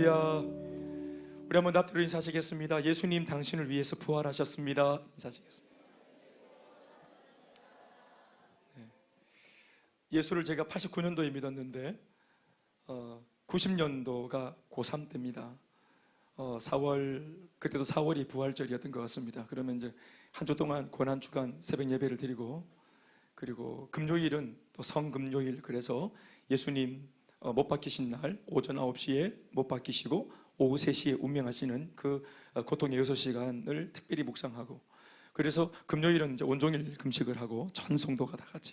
할렐루야. 우리 한번 답대로 인사하시겠습니다. 예수님 당신을 위해서 부활하셨습니다. 인사하시겠습니다. 예수를 제가 89년도에 믿었는데 90년도가 고3 때입니다. 4월, 그때도 4월이 부활절이었던 것 같습니다. 그러면 이제 한 주 동안 고난주간 새벽 예배를 드리고, 그리고 금요일은 또 성금요일, 그래서 예수님 못 박히신 날 오전 9시에 못 박히시고 오후 3시에 운명하시는 그 고통의 6시간을 특별히 묵상하고, 그래서 금요일은 이제 온종일 금식을 하고 전 성도가 다 같이,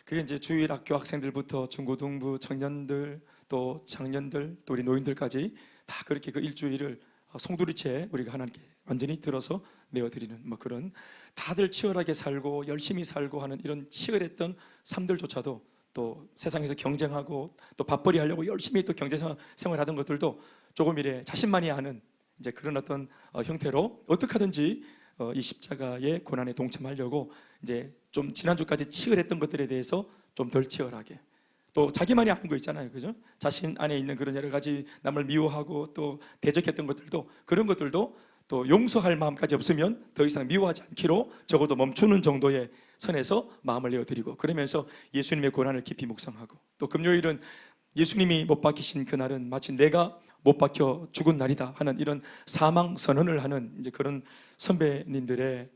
그게 이제 주일 학교 학생들부터 중고등부 청년들, 또 장년들, 또 우리 노인들까지 다 그렇게 그 일주일을 송두리째 우리가 하나님께 완전히 들어서 내어드리는 뭐 그런, 다들 치열하게 살고 열심히 살고 하는 이런 치열했던 삶들조차도, 또 세상에서 경쟁하고 또 밥벌이 하려고 열심히 또 경제 생활하던 것들도 조금 이래 자신만이 아는 이제 그런 어떤 형태로 어떻게 하든지 이 십자가의 고난에 동참하려고 이제 좀 지난주까지 치열했던 것들에 대해서 좀 덜 치열하게, 또 자기만이 아는 거 있잖아요, 그죠? 자신 안에 있는 그런 여러 가지 남을 미워하고 또 대적했던 것들도, 그런 것들도 또 용서할 마음까지 없으면 더 이상 미워하지 않기로 적어도 멈추는 정도의 선에서 마음을 내어드리고, 그러면서 예수님의 고난을 깊이 묵상하고, 또 금요일은 예수님이 못 박히신 그날은 마치 내가 못 박혀 죽은 날이다 하는 이런 사망 선언을 하는 이제 그런 선배님들의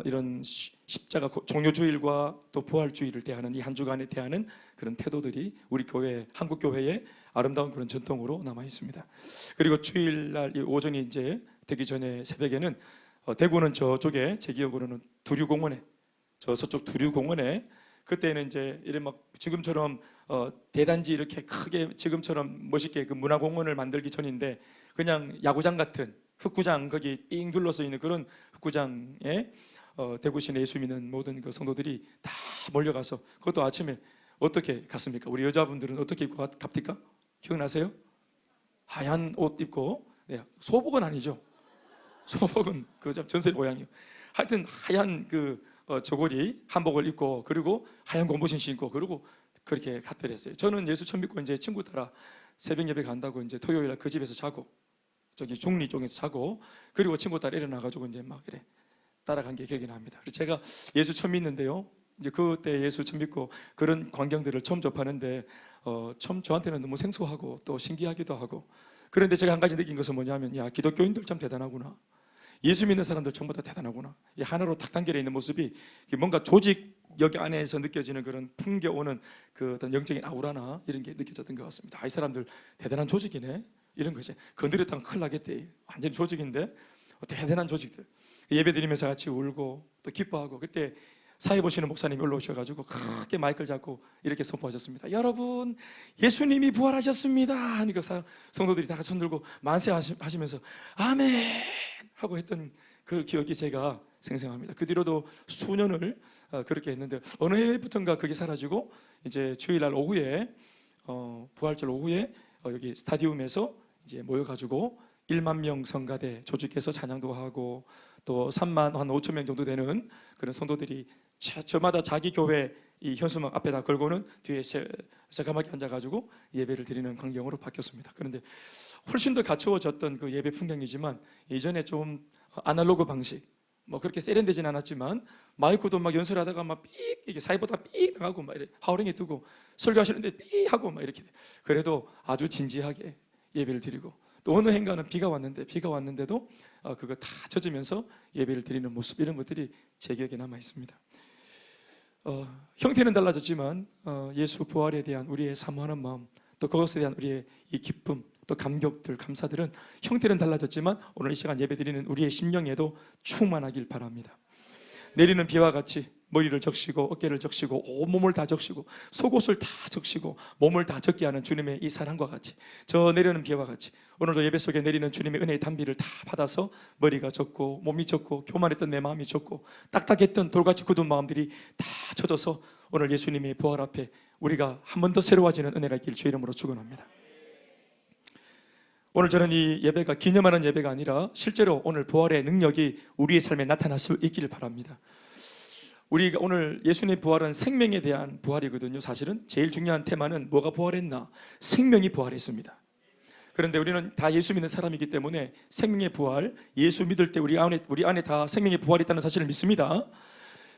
이런 십자가 종료주일과 또 부활주일을 대하는 이 한 주간에 대하는 그런 태도들이 우리 교회, 한국 교회의 아름다운 그런 전통으로 남아 있습니다. 그리고 주일날 이 오전이 이제 되기 전에 새벽에는 대구는 저쪽에, 제 기억으로는 두류공원에, 저 서쪽 두류공원에, 그때는 이제 이래 막 지금처럼 대단지 이렇게 크게 지금처럼 멋있게 그 문화공원을 만들기 전인데, 그냥 야구장 같은 흙구장, 거기 삥 둘러서 있는 그런 흙구장에 대구 시내 예수 믿는 모든 그 성도들이 다 몰려가서, 그것도 아침에 어떻게 갔습니까? 우리 여자분들은 어떻게 입고 갑니까? 기억나세요? 하얀 옷 입고, 네, 소복은 아니죠. 소복은 그 전설의 고향이요. 하여튼 하얀 그 저고리 한복을 입고, 그리고 하얀 곰보신 신고, 그리고 그렇게 갔더랬어요. 저는 예수 처음 믿고 이제 친구 따라 새벽 예배 간다고 이제 토요일 날 그 집에서 자고, 저기 중리 쪽에서 자고, 그리고 친구 따라 일어나가지고 이제 막 이래 따라간 게 기억이 납니다. 그래서 제가 예수 처음 믿는데요, 이제 그때 예수 처음 믿고 그런 광경들을 처음 접하는데 처음 저한테는 너무 생소하고 또 신기하기도 하고, 그런데 제가 한 가지 느낀 것은 뭐냐면, 야, 기독교인들 참 대단하구나. 예수 믿는 사람들 전부 다 대단하구나. 이 하나로 딱 단결해 있는 모습이 뭔가 조직 여기 안에서 느껴지는 그런 풍겨오는 그 어떤 영적인 아우라나 이런 게 느껴졌던 것 같습니다. 이 사람들 대단한 조직이네, 이런 거지. 건드렸다가 큰일 나겠대. 완전히 조직인데 대단한 조직들. 예배 드리면서 같이 울고 또 기뻐하고, 그때 사회 보시는 목사님이 올라오셔가지고 크게 마이크를 잡고 이렇게 선포하셨습니다. 여러분, 예수님이 부활하셨습니다 하니까 성도들이 다 같이 손들고 만세 하시면서 아멘 하고 했던 그 기억이 제가 생생합니다. 그 뒤로도 수년을 그렇게 했는데, 어느 해부턴가 그게 사라지고 이제 주일날 오후에 부활절 오후에 여기 스타디움에서 이제 모여가지고 1만 명 성가대 조직해서 찬양도 하고, 또 3만 한 5천 명 정도 되는 그런 성도들이 저마다 자기 교회 이 현수막 앞에다 걸고는 뒤에 새까맣게 앉아가지고 예배를 드리는 광경으로 바뀌었습니다. 그런데 훨씬 더 갖추어졌던 그 예배 풍경이지만, 예전에 좀 아날로그 방식, 뭐 그렇게 세련되진 않았지만 마이크도 막 연설하다가 막 삑, 이게 사이보다 삑 나가고 막 이렇게 하우링이 뜨고, 설교하시는데 삑 하고 막 이렇게, 그래도 아주 진지하게 예배를 드리고, 또 어느 행간은 비가 왔는데도 그거 다 젖으면서 예배를 드리는 모습, 이런 것들이 제 기억에 남아 있습니다. 형태는 달라졌지만 예수 부활에 대한 우리의 사모하는 마음, 또 그것에 대한 우리의 이 기쁨, 또 감격들, 감사들은 형태는 달라졌지만 오늘 이 시간 예배 드리는 우리의 심령에도 충만하길 바랍니다. 내리는 비와 같이 머리를 적시고 어깨를 적시고 온몸을 다 적시고 속옷을 다 적시고 몸을 다 적게 하는 주님의 이 사랑과 같이, 저 내리는 비와 같이 오늘도 예배 속에 내리는 주님의 은혜의 단비를 다 받아서 머리가 젖고 몸이 젖고 교만했던 내 마음이 젖고 딱딱했던 돌같이 굳은 마음들이 다 젖어서 오늘 예수님의 부활 앞에 우리가 한 번 더 새로워지는 은혜가 있길 주의 이름으로 축원합니다. 오늘 저는 이 예배가 기념하는 예배가 아니라 실제로 오늘 부활의 능력이 우리의 삶에 나타날 수 있기를 바랍니다. 우리가 오늘 예수님의 부활은 생명에 대한 부활이거든요. 사실은 제일 중요한 테마는 뭐가 부활했나? 생명이 부활했습니다. 그런데 우리는 다 예수 믿는 사람이기 때문에 생명의 부활, 예수 믿을 때 우리 안에 다 생명의 부활이 있다는 사실을 믿습니다.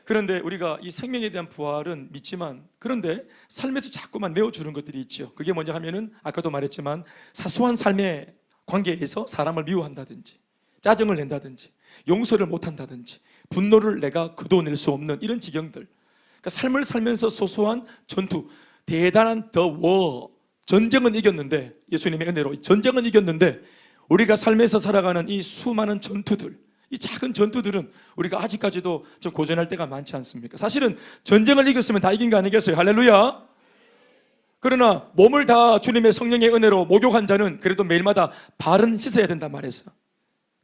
그런데 우리가 이 생명에 대한 부활은 믿지만, 그런데 삶에서 자꾸만 내어주는 것들이 있죠. 그게 뭐냐 하면은 아까도 말했지만 사소한 삶의 관계에서 사람을 미워한다든지, 짜증을 낸다든지, 용서를 못한다든지, 분노를 내가 거둬낼 수 없는 이런 지경들. 그러니까 삶을 살면서 소소한 전투, 대단한 전쟁은 이겼는데, 예수님의 은혜로 전쟁은 이겼는데, 우리가 삶에서 살아가는 이 수많은 전투들, 이 작은 전투들은 우리가 아직까지도 좀 고전할 때가 많지 않습니까? 사실은 전쟁을 이겼으면 다 이긴 거 아니겠어요? 할렐루야. 그러나 몸을 다 주님의 성령의 은혜로 목욕한 자는 그래도 매일마다 발은 씻어야 된단 말이었어.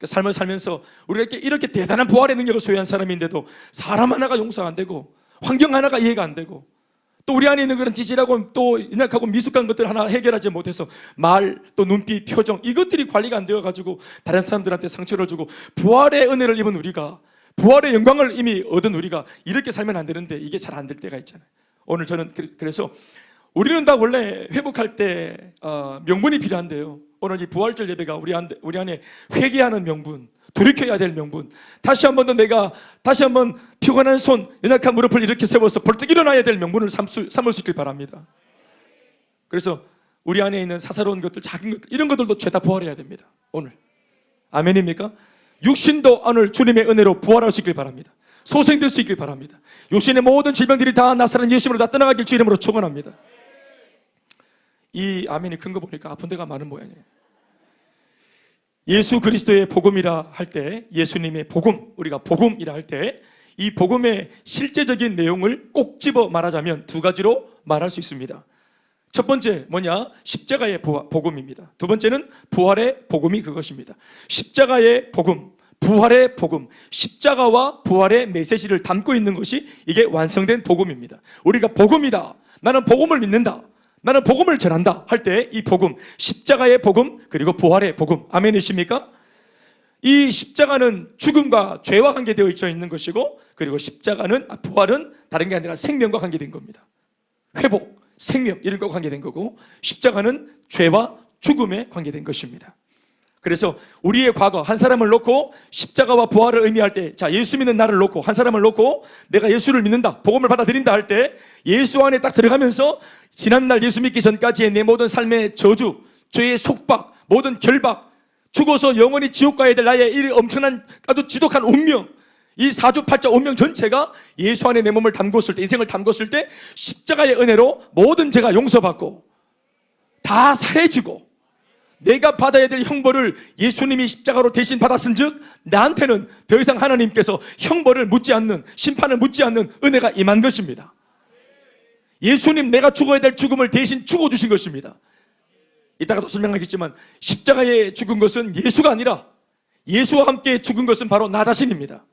삶을 살면서 우리가 이렇게 대단한 부활의 능력을 소유한 사람인데도 사람 하나가 용서가 안 되고, 환경 하나가 이해가 안 되고, 또 우리 안에 있는 그런 지질하고 또 연약하고 미숙한 것들 하나 해결하지 못해서 말, 또 눈빛, 표정, 이것들이 관리가 안 되어가지고 다른 사람들한테 상처를 주고, 부활의 은혜를 입은 우리가, 부활의 영광을 이미 얻은 우리가 이렇게 살면 안 되는데 이게 잘 안 될 때가 있잖아요. 오늘 저는 그래서 우리는 다 원래 회복할 때 명분이 필요한데요, 오늘 이 부활절 예배가 우리 안에 회개하는 명분, 돌이켜야 될 명분, 다시 한 번 피곤한 손, 연약한 무릎을 이렇게 세워서 벌떡 일어나야 될 명분을 삼을 수 있길 바랍니다. 그래서 우리 안에 있는 사사로운 것들, 작은 것들, 이런 것들도 죄다 부활해야 됩니다. 오늘 아멘입니까? 육신도 오늘 주님의 은혜로 부활할 수 있길 바랍니다. 소생될 수 있길 바랍니다. 육신의 모든 질병들이 다 나사렛 예수님으로 다 떠나가길 주 이름으로 축원합니다. 이 아멘이 큰 거 보니까 아픈 데가 많은 모양이에요. 예수 그리스도의 복음이라 할 때, 예수님의 복음, 우리가 복음이라 할 때 이 복음의 실제적인 내용을 꼭 집어 말하자면 두 가지로 말할 수 있습니다. 첫 번째 뭐냐? 십자가의 복음입니다. 두 번째는 부활의 복음이 그것입니다. 십자가의 복음, 부활의 복음, 십자가와 부활의 메시지를 담고 있는 것이 이게 완성된 복음입니다. 우리가 복음이다, 나는 복음을 믿는다, 나는 복음을 전한다 할 때 이 복음, 십자가의 복음, 그리고 부활의 복음, 아멘이십니까? 이 십자가는 죽음과 죄와 관계되어 있는 것이고, 그리고 부활은 다른 게 아니라 생명과 관계된 겁니다. 회복, 생명, 이런 것과 관계된 거고, 십자가는 죄와 죽음에 관계된 것입니다. 그래서 우리의 과거, 한 사람을 놓고 십자가와 부활을 의미할 때, 자, 예수 믿는 나를 놓고, 한 사람을 놓고 내가 예수를 믿는다, 복음을 받아들인다 할 때, 예수 안에 딱 들어가면서 지난날 예수 믿기 전까지의 내 모든 삶의 저주, 죄의 속박, 모든 결박, 죽어서 영원히 지옥 가야 될 나의 이 엄청난 아주 지독한 운명, 이 사주팔자 운명 전체가 예수 안에 내 몸을 담궜을 때, 인생을 담궜을 때 십자가의 은혜로 모든 죄가 용서받고 다 사해지고, 내가 받아야 될 형벌을 예수님이 십자가로 대신 받았은 즉, 나한테는 더 이상 하나님께서 형벌을 묻지 않는, 심판을 묻지 않는 은혜가 임한 것입니다. 예수님, 내가 죽어야 될 죽음을 대신 죽어주신 것입니다. 이따가도 설명하겠지만 십자가에 죽은 것은 예수가 아니라 예수와 함께 죽은 것은 바로 나 자신입니다.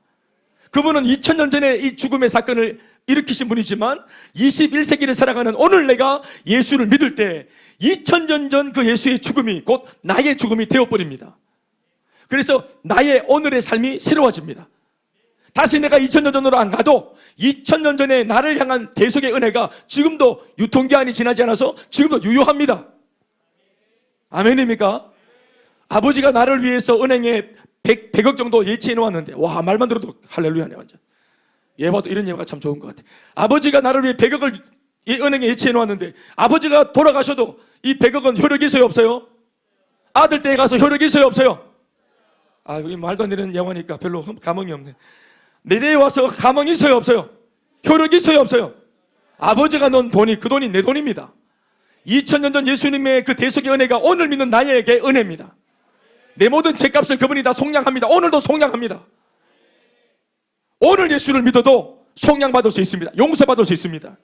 그분은 2000년 전에 이 죽음의 사건을 일으키신 분이지만 21세기를 살아가는 오늘 내가 예수를 믿을 때 2000년 전 그 예수의 죽음이 곧 나의 죽음이 되어버립니다. 그래서 나의 오늘의 삶이 새로워집니다. 다시 내가 2000년 전으로 안 가도 2000년 전에 나를 향한 대속의 은혜가 지금도 유통기한이 지나지 않아서 지금도 유효합니다. 아멘입니까? 아버지가 나를 위해서 은행에 100억 정도 예치해 놓았는데, 와, 말만 들어도 할렐루야네 완전. 예봐도 이런 예화가 참 좋은 것 같아. 아버지가 나를 위해 100억을 은행에 예치해 놓았는데, 아버지가 돌아가셔도 이 100억은 효력이 있어요, 없어요? 아들 댁에 가서 효력이 있어요, 없어요? 아, 여기 말도 안 되는 예화니까 별로 감흥이 없네. 내 댁에 와서 감흥이 있어요, 없어요? 효력이 있어요, 없어요? 아버지가 넣은 돈이, 그 돈이 내 돈입니다. 2000년 전 예수님의 그 대속의 은혜가 오늘 믿는 나에게 은혜입니다. 내 모든 죄값을 그분이 다 속량합니다. 오늘도 속량합니다. 오늘 예수를 믿어도 속량받을 수 있습니다. 용서받을 수 있습니다.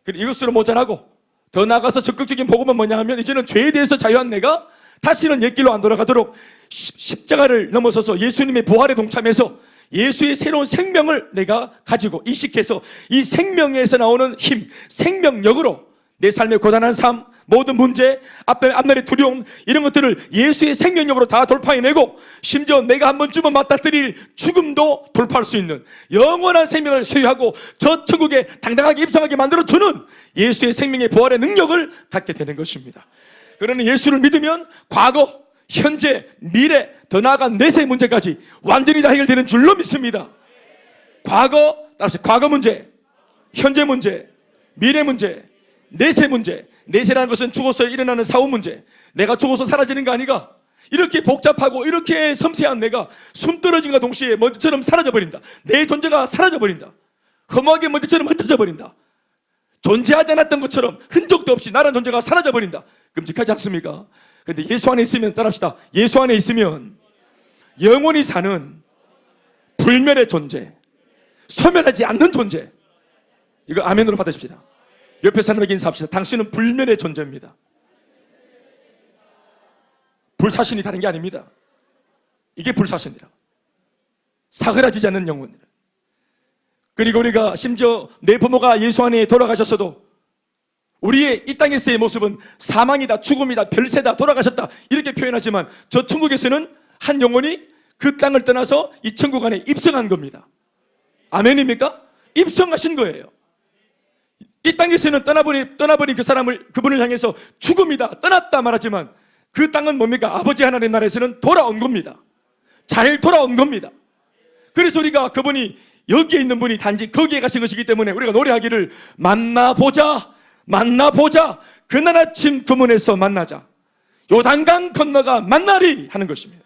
그리고 이것으로 모자라고 더 나아가서 적극적인 복음은 뭐냐 하면, 이제는 죄에 대해서 자유한 내가 다시는 옛길로 안 돌아가도록 십자가를 넘어서서 예수님의 부활에 동참해서 예수의 새로운 생명을 내가 가지고 이식해서 이 생명에서 나오는 힘, 생명력으로 내 삶의 고단한 삶, 모든 문제, 앞날의 두려움, 이런 것들을 예수의 생명력으로 다 돌파해내고, 심지어 내가 한 번쯤은 맞닥뜨릴 죽음도 돌파할 수 있는 영원한 생명을 소유하고 저 천국에 당당하게 입성하게 만들어주는 예수의 생명의 부활의 능력을 갖게 되는 것입니다. 그러나 예수를 믿으면 과거, 현재, 미래, 더 나아가 내세 문제까지 완전히 다 해결되는 줄로 믿습니다. 과거, 따라서 과거 문제, 현재 문제, 미래 문제, 내세 문제. 내세라는 것은 죽어서 일어나는 사후 문제. 내가 죽어서 사라지는 거 아니가? 이렇게 복잡하고 이렇게 섬세한 내가 숨 떨어진과 동시에 먼지처럼 사라져버린다. 내 존재가 사라져버린다. 허무하게 먼지처럼 흩어져 버린다. 존재하지 않았던 것처럼 흔적도 없이 나란 존재가 사라져버린다. 끔찍하지 않습니까? 그런데 예수 안에 있으면, 따라합시다, 예수 안에 있으면 영원히 사는 불멸의 존재, 소멸하지 않는 존재. 이거 아멘으로 받으십시다. 옆에 사람에게 인사합시다. 당신은 불멸의 존재입니다. 불사신이 다른 게 아닙니다. 이게 불사신이라. 사그라지지 않는 영혼이라. 그리고 우리가 심지어 내 부모가 예수 안에 돌아가셨어도 우리의 이 땅에서의 모습은 사망이다, 죽음이다, 별세다, 돌아가셨다 이렇게 표현하지만 저 천국에서는 한 영혼이 그 땅을 떠나서 이 천국 안에 입성한 겁니다. 아멘입니까? 입성하신 거예요. 이 땅에서는 떠나버린 그 사람을, 그분을 향해서 죽음이다, 떠났다 말하지만 그 땅은 뭡니까? 아버지 하나님 나라에서는 돌아온 겁니다. 잘 돌아온 겁니다. 그래서 우리가 그분이 여기에 있는 분이 단지 거기에 가신 것이기 때문에 우리가 노래하기를 만나보자, 만나보자, 그날 아침 그 문에서 만나자, 요단강 건너가 만나리 하는 것입니다.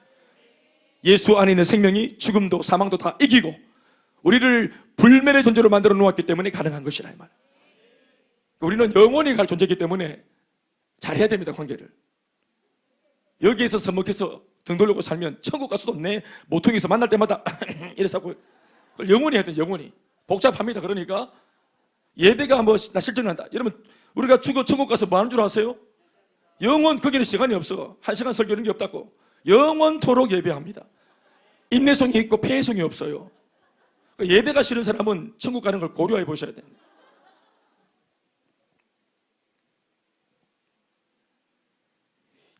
예수 안에 있는 생명이 죽음도 사망도 다 이기고 우리를 불멸의 존재로 만들어 놓았기 때문에 가능한 것이라 이 말이에요. 우리는 영원히 갈 존재이기 때문에 잘해야 됩니다. 관계를. 여기에서 서먹해서 등 돌리고 살면 천국 가서도 내 모퉁이에서 만날 때마다 이래서 하고 그걸 영원히 해야 돼. 영원히. 복잡합니다. 그러니까 예배가 뭐 나 실전한다. 여러분 우리가 죽어 천국 가서 뭐 하는 줄 아세요? 영원, 거기는 시간이 없어. 1시간 설교하는 게 없다고. 영원토록 예배합니다. 인내성이 있고 폐해성이 없어요. 예배가 싫은 사람은 천국 가는 걸 고려해 보셔야 됩니다.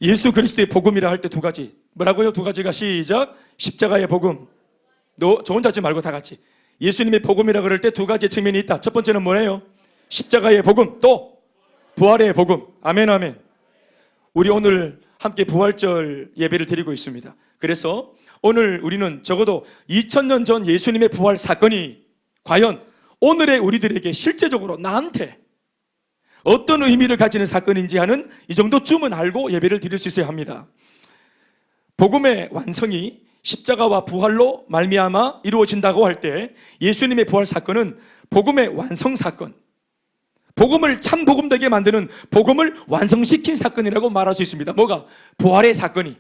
예수 그리스도의 복음이라 할 때 두 가지. 뭐라고요? 두 가지가 시작. 십자가의 복음. 너 저 혼자 하지 말고 다 같이. 예수님의 복음이라 그럴 때 두 가지의 측면이 있다. 첫 번째는 뭐예요? 십자가의 복음. 또 부활의 복음. 아멘 아멘. 우리 오늘 함께 부활절 예배를 드리고 있습니다. 그래서 오늘 우리는 적어도 2000년 전 예수님의 부활 사건이 과연 오늘의 우리들에게 실제적으로 나한테 어떤 의미를 가지는 사건인지 하는 이 정도쯤은 알고 예배를 드릴 수 있어야 합니다. 복음의 완성이 십자가와 부활로 말미암아 이루어진다고 할 때 예수님의 부활 사건은 복음의 완성 사건, 복음을 참 복음 되게 만드는 복음을 완성시킨 사건이라고 말할 수 있습니다. 뭐가? 부활의 사건이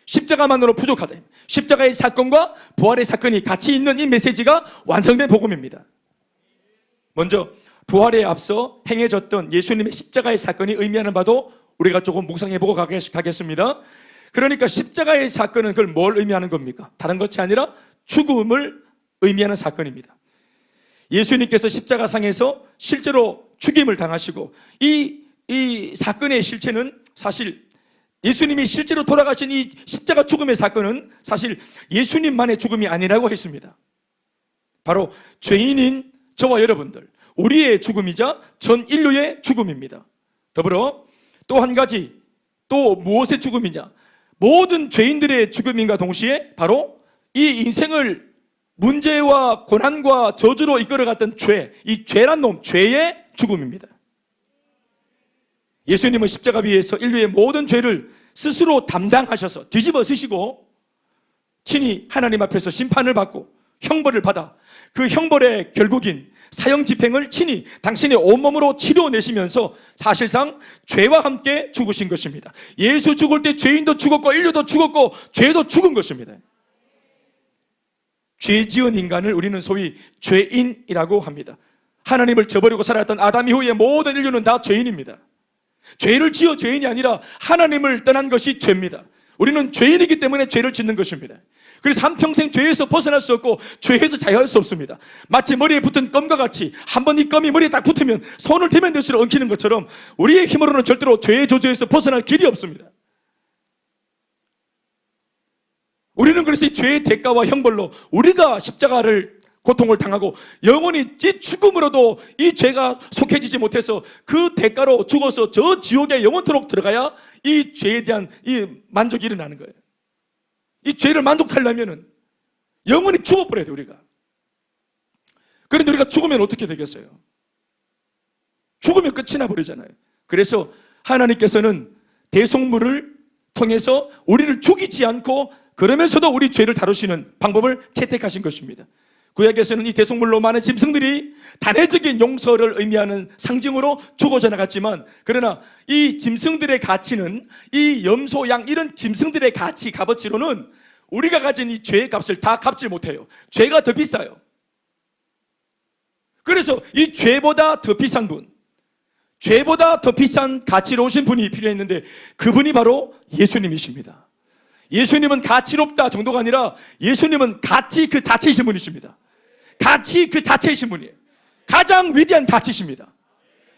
십자가만으로 부족하다. 십자가의 사건과 부활의 사건이 같이 있는 이 메시지가 완성된 복음입니다. 먼저 부활에 앞서 행해졌던 예수님의 십자가의 사건이 의미하는 바도 우리가 조금 묵상해보고 가겠습니다. 그러니까 십자가의 사건은 그걸 뭘 의미하는 겁니까? 다른 것이 아니라 죽음을 의미하는 사건입니다. 예수님께서 십자가상에서 실제로 죽임을 당하시고 이 사건의 실체는 사실 예수님이 실제로 돌아가신 이 십자가 죽음의 사건은 사실 예수님만의 죽음이 아니라고 했습니다. 바로 죄인인 저와 여러분들, 우리의 죽음이자 전 인류의 죽음입니다. 더불어 또 한 가지, 또 무엇의 죽음이냐? 모든 죄인들의 죽음인가 동시에 바로 이 인생을 문제와 고난과 저주로 이끌어갔던 죄, 이 죄란 놈, 죄의 죽음입니다. 예수님은 십자가 위에서 인류의 모든 죄를 스스로 담당하셔서 뒤집어 쓰시고 친히 하나님 앞에서 심판을 받고 형벌을 받아 그 형벌의 결국인 사형 집행을 친히 당신의 온몸으로 치료내시면서 사실상 죄와 함께 죽으신 것입니다. 예수 죽을 때 죄인도 죽었고 인류도 죽었고 죄도 죽은 것입니다. 죄 지은 인간을 우리는 소위 죄인이라고 합니다. 하나님을 저버리고 살았던 아담 이후의 모든 인류는 다 죄인입니다. 죄를 지어 죄인이 아니라 하나님을 떠난 것이 죄입니다. 우리는 죄인이기 때문에 죄를 짓는 것입니다. 그래서 한평생 죄에서 벗어날 수 없고 죄에서 자유할 수 없습니다. 마치 머리에 붙은 껌과 같이 한번 이 껌이 머리에 딱 붙으면 손을 대면 될수록 엉키는 것처럼 우리의 힘으로는 절대로 죄의 조주에서 벗어날 길이 없습니다. 우리는 그래서 이 죄의 대가와 형벌로 우리가 십자가를 고통을 당하고 영원히 이 죽음으로도 이 죄가 속해지지 못해서 그 대가로 죽어서 저 지옥에 영원토록 들어가야 이 죄에 대한 이 만족이 일어나는 거예요. 이 죄를 만족하려면은 영원히 죽어버려야 돼, 우리가. 그런데 우리가 죽으면 어떻게 되겠어요? 죽으면 끝이 나버리잖아요. 그래서 하나님께서는 대속물을 통해서 우리를 죽이지 않고 그러면서도 우리 죄를 다루시는 방법을 채택하신 것입니다. 구약에서는 이 대속물로 많은 짐승들이 단회적인 용서를 의미하는 상징으로 죽어져 나갔지만, 그러나 이 짐승들의 가치는, 이 염소, 양 이런 짐승들의 가치, 값어치로는 우리가 가진 이 죄의 값을 다 갚지 못해요. 죄가 더 비싸요. 그래서 이 죄보다 더 비싼 분, 죄보다 더 비싼 가치로 오신 분이 필요했는데 그분이 바로 예수님이십니다. 예수님은 가치롭다 정도가 아니라 예수님은 가치 그 자체이신 분이십니다. 가치 그 자체이신 분이에요. 가장 위대한 가치십니다.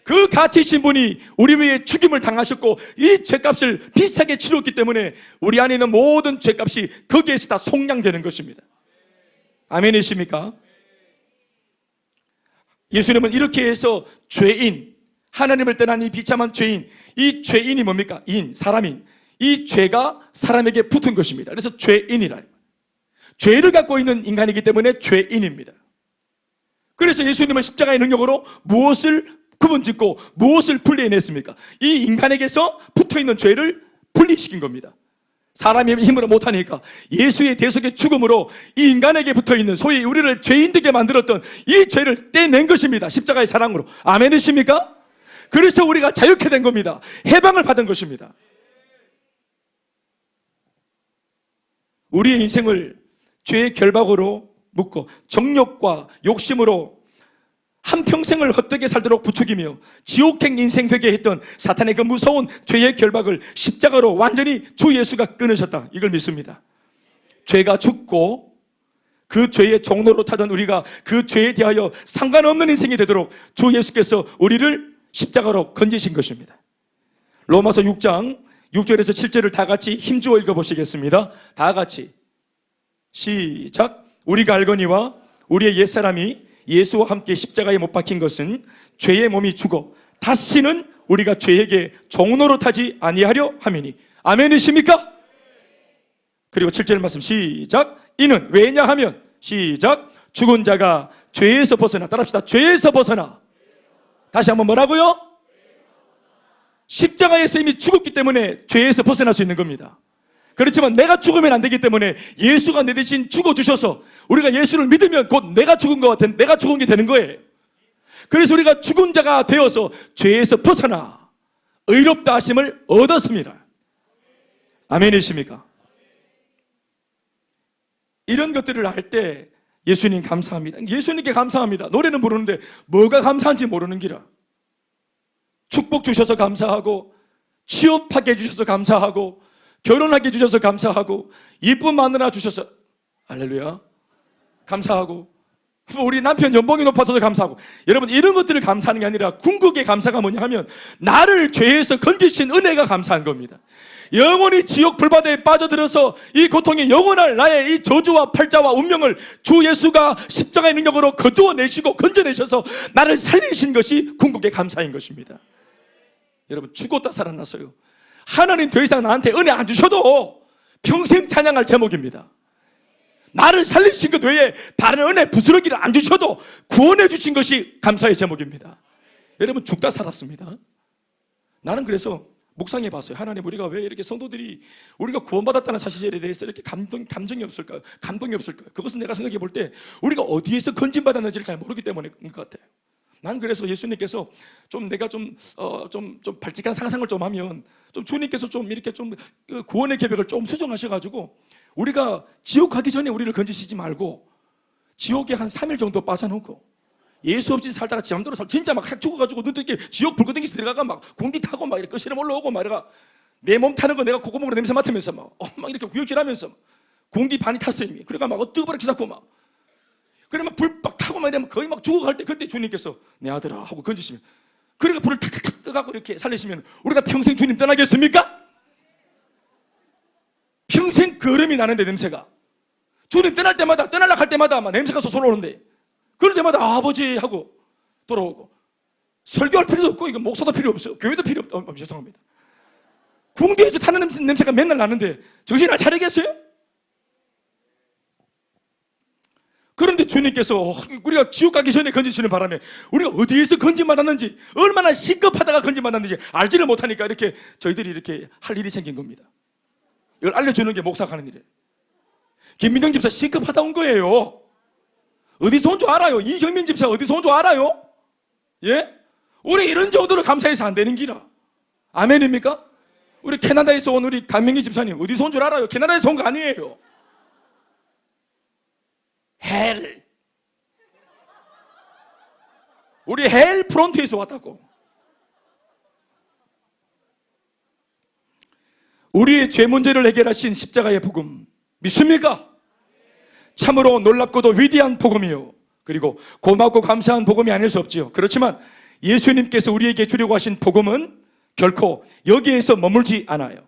그 가치이신 분이 우리 위해 죽임을 당하셨고 이 죄값을 비싸게 치렀기 때문에 우리 안에 있는 모든 죄값이 거기에서 다 속량되는 것입니다. 아멘이십니까? 예수님은 이렇게 해서 죄인, 하나님을 떠난 이 비참한 죄인, 이 죄인이 뭡니까? 사람인. 이 죄가 사람에게 붙은 것입니다. 그래서 죄인이라. 죄를 갖고 있는 인간이기 때문에 죄인입니다. 그래서 예수님은 십자가의 능력으로 무엇을 구분짓고 무엇을 분리해냈습니까? 이 인간에게서 붙어있는 죄를 분리시킨 겁니다. 사람의 힘으로 못하니까 예수의 대속의 죽음으로 이 인간에게 붙어있는 소위 우리를 죄인 되게 만들었던 이 죄를 떼낸 것입니다. 십자가의 사랑으로. 아멘이십니까? 그래서 우리가 자유케 된 겁니다. 해방을 받은 것입니다. 우리의 인생을 죄의 결박으로 묶고 정욕과 욕심으로 한평생을 헛되게 살도록 부추기며 지옥행 인생 되게 했던 사탄의 그 무서운 죄의 결박을 십자가로 완전히 주 예수가 끊으셨다, 이걸 믿습니다. 죄가 죽고 그 죄의 종로로 타던 우리가 그 죄에 대하여 상관없는 인생이 되도록 주 예수께서 우리를 십자가로 건지신 것입니다. 로마서 6장 6절에서 7절을 다 같이 힘주어 읽어보시겠습니다. 다 같이 시작. 우리가 알거니와 우리의 옛사람이 예수와 함께 십자가에 못 박힌 것은 죄의 몸이 죽어 다시는 우리가 죄에게 종로로 타지 아니하려 함이니. 아멘이십니까? 그리고 7절 말씀 시작. 이는 왜냐하면 시작. 죽은 자가 죄에서 벗어나. 따라합시다. 죄에서 벗어나. 다시 한번 뭐라고요? 십자가에서 이미 죽었기 때문에 죄에서 벗어날 수 있는 겁니다. 그렇지만 내가 죽으면 안 되기 때문에 예수가 내 대신 죽어주셔서 우리가 예수를 믿으면 곧 내가 죽은 게 되는 거예요. 그래서 우리가 죽은 자가 되어서 죄에서 벗어나 의롭다 하심을 얻었습니다. 아멘이십니까? 이런 것들을 할 때 예수님 감사합니다. 예수님께 감사합니다. 노래는 부르는데 뭐가 감사한지 모르는 기라. 축복 주셔서 감사하고, 취업하게 해주셔서 감사하고, 결혼하게 해주셔서 감사하고, 이쁜 마누라 주셔서 할렐루야 감사하고, 우리 남편 연봉이 높아져서 감사하고. 여러분, 이런 것들을 감사하는 게 아니라 궁극의 감사가 뭐냐 하면 나를 죄에서 건지신 은혜가 감사한 겁니다. 영원히 지옥 불바다에 빠져들어서 이 고통이 영원할 나의 이 저주와 팔자와 운명을 주 예수가 십자가의 능력으로 거두어내시고 건져내셔서 나를 살리신 것이 궁극의 감사인 것입니다. 여러분, 죽었다 살아났어요. 하나님 더 이상 나한테 은혜 안 주셔도 평생 찬양할 제목입니다. 나를 살리신 것 외에 다른 은혜 부스러기를 안 주셔도 구원해 주신 것이 감사의 제목입니다. 여러분, 죽다 살았습니다. 나는 그래서 묵상해 봤어요. 하나님, 우리가 왜 이렇게 성도들이 우리가 구원받았다는 사실에 대해서 이렇게 감정이 없을까요? 감동이 없을까요? 그것은 내가 생각해 볼 때 우리가 어디에서 건진받았는지를 잘 모르기 때문인 것 같아요. 난 그래서 예수님께서 내가 발칙한 상상을 좀 하면 주님께서 이렇게 구원의 계획을 수정하셔가지고 우리가 지옥 가기 전에 우리를 건지시지 말고 지옥에 한 3일 정도 빠져놓고 예수 없이 살다가 지맘대로 진짜 막 죽어가지고 눈 뜨게 지옥 불고댕이서 들어가가 막 공기 타고 막 이렇게 끝이름 올라오고 막 이래가 내 몸 타는 거 내가 콧구멍으로 냄새 맡으면서 막 이렇게 구역질하면서 공기 반이 탔어 이미. 그러니까 막 뜨거워렇게 잡고 막 그러면 불 막 타고 막 이러면 거의 막 죽어갈 때 그때 주님께서 내 아들아 하고 건지시면 그러니까 불을 탁탁탁 뜨가고 이렇게 살리시면 우리가 평생 주님 떠나겠습니까? 평생 거름이 나는데 냄새가 주님 떠나려고 할 때마다 막 냄새가 솟아 오는데 그럴 때마다 아버지 하고 돌아오고 설교할 필요도 없고 이거 목사도 필요 없어요. 교회도 필요 없다. 죄송합니다. 궁대에서 타는 냄새가 맨날 나는데 정신 안 차리겠어요? 그런데 주님께서 우리가 지옥 가기 전에 건지시는 바람에 우리가 어디에서 건진받았는지, 얼마나 시급하다가 건진받았는지 알지를 못하니까 이렇게 저희들이 이렇게 할 일이 생긴 겁니다. 이걸 알려주는 게 목사가 하는 일이에요. 김민정 집사 시급하다 온 거예요. 어디서 온 줄 알아요? 이경민 집사 어디서 온 줄 알아요? 예? 우리 이런 정도로 감사해서 안 되는 기라. 아멘입니까? 우리 캐나다에서 온 우리 강명기 집사님 어디서 온 줄 알아요? 캐나다에서 온 거 아니에요. 헬. 우리 헬 프론트에서 왔다고. 우리의 죄 문제를 해결하신 십자가의 복음 믿습니까? 참으로 놀랍고도 위대한 복음이요, 그리고 고맙고 감사한 복음이 아닐 수 없지요. 그렇지만 예수님께서 우리에게 주려고 하신 복음은 결코 여기에서 머물지 않아요.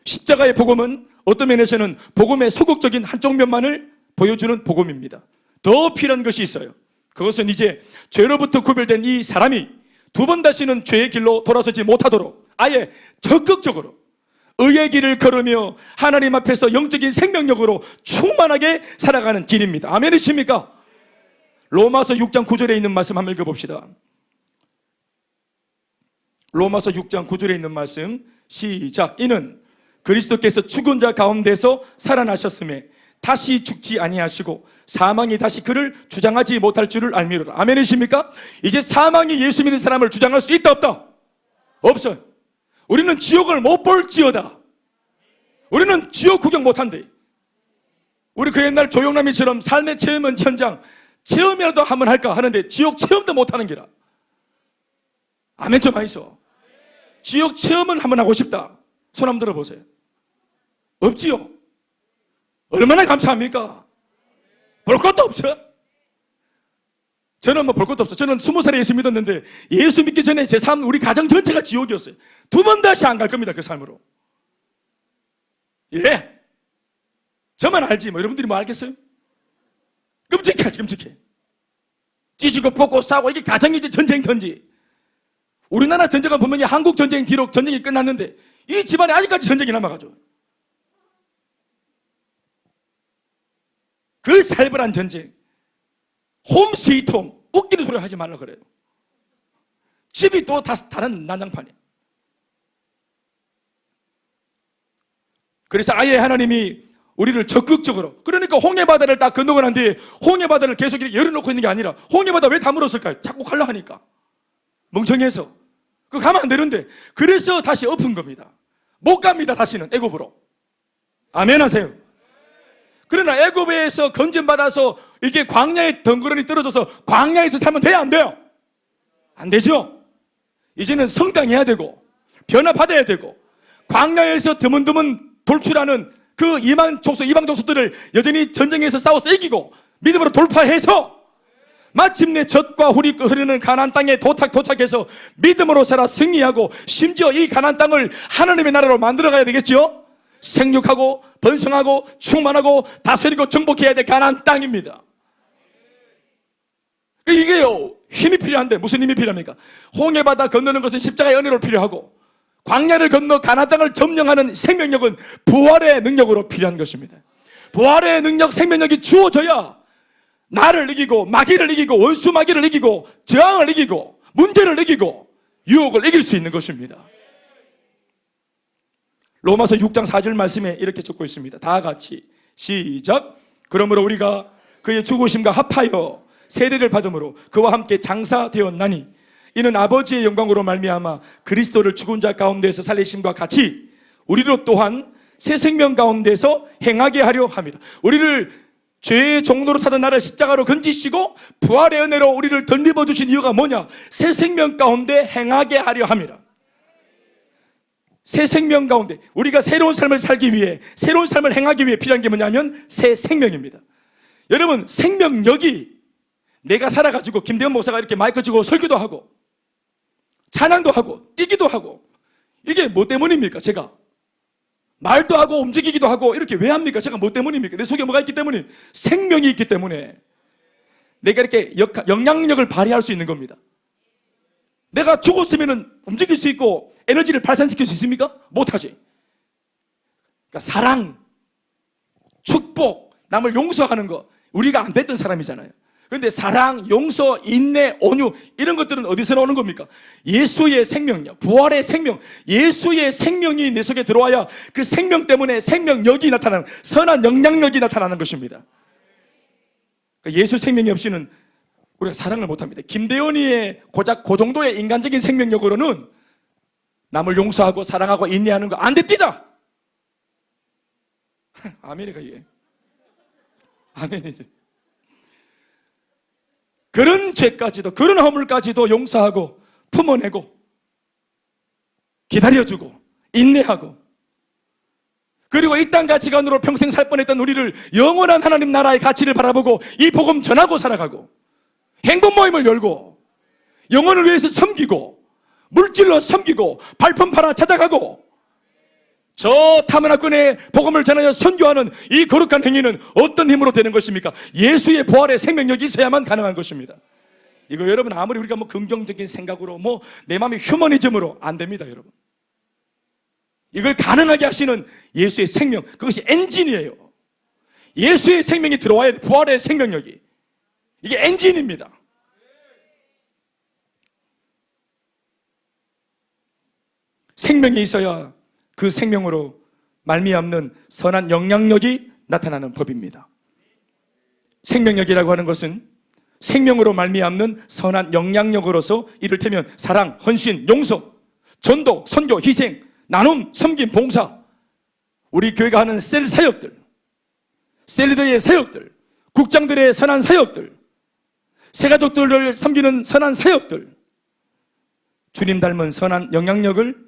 십자가의 복음은 어떤 면에서는 복음의 소극적인 한쪽 면만을 보여주는 복음입니다. 더 필요한 것이 있어요. 그것은 이제 죄로부터 구별된 이 사람이 두 번 다시는 죄의 길로 돌아서지 못하도록 아예 적극적으로 의의 길을 걸으며 하나님 앞에서 영적인 생명력으로 충만하게 살아가는 길입니다. 아멘이십니까? 로마서 6장 9절에 있는 말씀 한번 읽어봅시다. 로마서 6장 9절에 있는 말씀 시작. 이는 그리스도께서 죽은 자 가운데서 살아나셨음에 다시 죽지 아니하시고 사망이 다시 그를 주장하지 못할 줄을 알미로라. 아멘이십니까? 이제 사망이 예수 믿는 사람을 주장할 수 있다 없다? 없어요. 우리는 지옥을 못 볼지어다. 우리는 지옥 구경 못한대. 우리 그 옛날 조용남이처럼 삶의 체험은 현장 체험이라도 한번 할까 하는데 지옥 체험도 못하는 기라. 아멘 좀 하이소. 지옥 체험은 한번 하고 싶다. 손 한번 들어보세요. 없지요? 얼마나 감사합니까? 볼 것도 없어. 저는 뭐 볼 것도 없어. 저는 20살에 예수 믿었는데 예수 믿기 전에 제 삶, 우리 가정 전체가 지옥이었어요. 두 번 다시 안 갈 겁니다. 그 삶으로. 예. 저만 알지 뭐 여러분들이 뭐 알겠어요? 끔찍하지 끔찍해. 찢고 뽑고 싸고 이게 가정이지 전쟁터인지. 우리나라 전쟁은 분명히 한국 전쟁 뒤로 전쟁이 끝났는데 이 집안에 아직까지 전쟁이 남아가지고 그 살벌한 전쟁, 홈 스위트 홈, 웃기는 소리 하지 말라 그래요. 집이 또 다른 난장판이에요. 그래서 아예 하나님이 우리를 적극적으로, 그러니까 홍해바다를 딱 건너고 난 뒤에 홍해바다를 계속 이렇게 열어놓고 있는 게 아니라 홍해바다 왜 다물었을까요? 자꾸 가려 하니까 멍청해서 그거 가면 안 되는데 그래서 다시 엎은 겁니다. 못 갑니다. 다시는 애굽으로. 아멘 하세요. 그러나 애굽에서 건진받아서 이게 광야에 덩그러니 떨어져서 광야에서 살면 돼요 안 돼요? 안 되죠. 이제는 성장해야 되고 변화받아야 되고 광야에서 드문드문 돌출하는 그 이방 족속들을 여전히 전쟁에서 싸워서 이기고 믿음으로 돌파해서 마침내 젖과 꿀이 흐르는 가나안 땅에 도착해서 믿음으로 살아 승리하고 심지어 이 가나안 땅을 하나님의 나라로 만들어가야 되겠죠. 생육하고 번성하고 충만하고 다스리고 정복해야 될 가나안 땅입니다. 이게요 힘이 필요한데 무슨 힘이 필요합니까? 홍해바다 건너는 것은 십자가의 은혜로 필요하고 광야를 건너 가나안 땅을 점령하는 생명력은 부활의 능력으로 필요한 것입니다. 부활의 능력, 생명력이 주어져야 나를 이기고 마귀를 이기고 원수 마귀를 이기고 저항을 이기고 문제를 이기고 유혹을 이길 수 있는 것입니다. 로마서 6장 4절 말씀에 이렇게 적고 있습니다. 다 같이 시작. 그러므로 우리가 그의 죽으심과 합하여 세례를 받음으로 그와 함께 장사되었나니 이는 아버지의 영광으로 말미암아 그리스도를 죽은 자 가운데서 살리심과 같이 우리로 또한 새 생명 가운데서 행하게 하려 합니다. 우리를 죄의 종로로 타던 나를 십자가로 건지시고 부활의 은혜로 우리를 덧입어 주신 이유가 뭐냐? 새 생명 가운데 행하게 하려 합니다. 새 생명 가운데 우리가 새로운 삶을 살기 위해 새로운 삶을 행하기 위해 필요한 게 뭐냐면 새 생명입니다. 여러분 생명력이 내가 살아가지고 김대현 목사가 이렇게 마이크 쥐고 설교도 하고 찬양도 하고 뛰기도 하고 이게 뭐 때문입니까? 제가 말도 하고 움직이기도 하고 이렇게 왜 합니까? 제가 뭐 때문입니까? 내 속에 뭐가 있기 때문에 생명이 있기 때문에 내가 이렇게 영향력을 발휘할 수 있는 겁니다. 내가 죽었으면 움직일 수 있고 에너지를 발산시킬 수 있습니까? 못하지. 그러니까 사랑, 축복, 남을 용서하는 거 우리가 안 됐던 사람이잖아요. 그런데 사랑, 용서, 인내, 온유 이런 것들은 어디서 나오는 겁니까? 예수의 생명력, 부활의 생명, 예수의 생명이 내 속에 들어와야 그 생명 때문에 생명력이 나타나는, 선한 영향력이 나타나는 것입니다. 그러니까 예수 생명이 없이는 우리가 사랑을 못합니다. 김대원이의 고작 그 정도의 인간적인 생명력으로는 남을 용서하고 사랑하고 인내하는 거 안 됩니다. 아멘이가 이게 아멘이죠. 그런 죄까지도, 그런 허물까지도 용서하고 품어내고 기다려주고 인내하고, 그리고 이 땅 가치관으로 평생 살 뻔했던 우리를 영원한 하나님 나라의 가치를 바라보고 이 복음 전하고 살아가고, 행복 모임을 열고 영혼을 위해서 섬기고 물질로 섬기고 발품 팔아 찾아가고 저 타문화권의 복음을 전하여 선교하는 이 거룩한 행위는 어떤 힘으로 되는 것입니까? 예수의 부활의 생명력이 있어야만 가능한 것입니다. 이거 여러분 아무리 우리가 긍정적인 생각으로 내 마음의 휴머니즘으로 안 됩니다, 여러분. 이걸 가능하게 하시는 예수의 생명, 그것이 엔진이에요. 예수의 생명이 들어와야 돼. 부활의 생명력이, 이게 엔진입니다. 생명이 있어야 그 생명으로 말미암는 선한 영향력이 나타나는 법입니다. 생명력이라고 하는 것은 생명으로 말미암는 선한 영향력으로서 이를테면 사랑, 헌신, 용서, 전도, 선교, 희생, 나눔, 섬김, 봉사, 우리 교회가 하는 셀 사역들, 셀리더의 사역들, 국장들의 선한 사역들, 새가족들을 섬기는 선한 사역들, 주님 닮은 선한 영향력을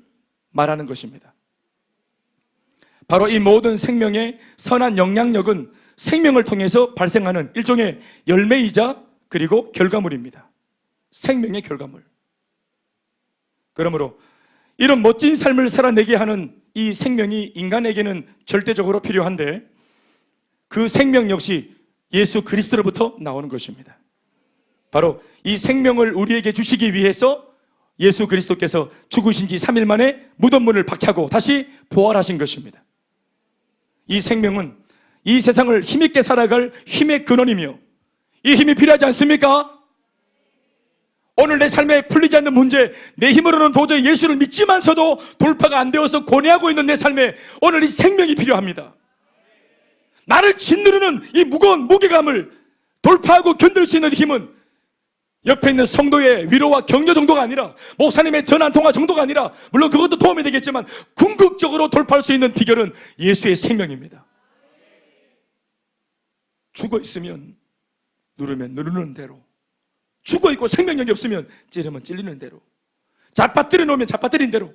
말하는 것입니다. 바로 이 모든 생명의 선한 영향력은 생명을 통해서 발생하는 일종의 열매이자 그리고 결과물입니다. 생명의 결과물. 그러므로 이런 멋진 삶을 살아내게 하는 이 생명이 인간에게는 절대적으로 필요한데, 그 생명 역시 예수 그리스도로부터 나오는 것입니다. 바로 이 생명을 우리에게 주시기 위해서 예수 그리스도께서 죽으신 지 3일 만에 무덤문을 박차고 다시 부활하신 것입니다. 이 생명은 이 세상을 힘있게 살아갈 힘의 근원이며, 이 힘이 필요하지 않습니까? 오늘 내 삶에 풀리지 않는 문제, 내 힘으로는 도저히 예수를 믿지만서도 돌파가 안 되어서 고뇌하고 있는 내 삶에 오늘 이 생명이 필요합니다. 나를 짓누르는 이 무거운 무게감을 돌파하고 견딜 수 있는 힘은 옆에 있는 성도의 위로와 격려 정도가 아니라, 목사님의 전화 한 통화 정도가 아니라, 물론 그것도 도움이 되겠지만 궁극적으로 돌파할 수 있는 비결은 예수의 생명입니다. 죽어 있으면 누르면 누르는 대로, 죽어 있고 생명력이 없으면 찌르면 찔리는 대로, 잡아뜨려 놓으면 잡아뜨린 대로,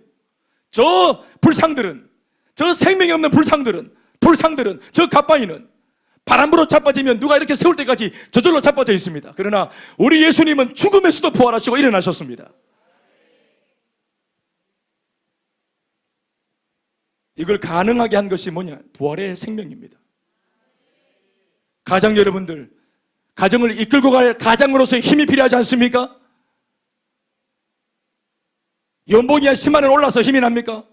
저 불상들은, 저 생명이 없는 불상들은, 저 갓바위는 바람으로 자빠지면 누가 이렇게 세울 때까지 저절로 자빠져 있습니다. 그러나 우리 예수님은 죽음에서도 부활하시고 일어나셨습니다. 이걸 가능하게 한 것이 뭐냐? 부활의 생명입니다. 가장 여러분들, 가정을 이끌고 갈 가장으로서의 힘이 필요하지 않습니까? 연봉이 한 10만 원 올라서 힘이 납니까?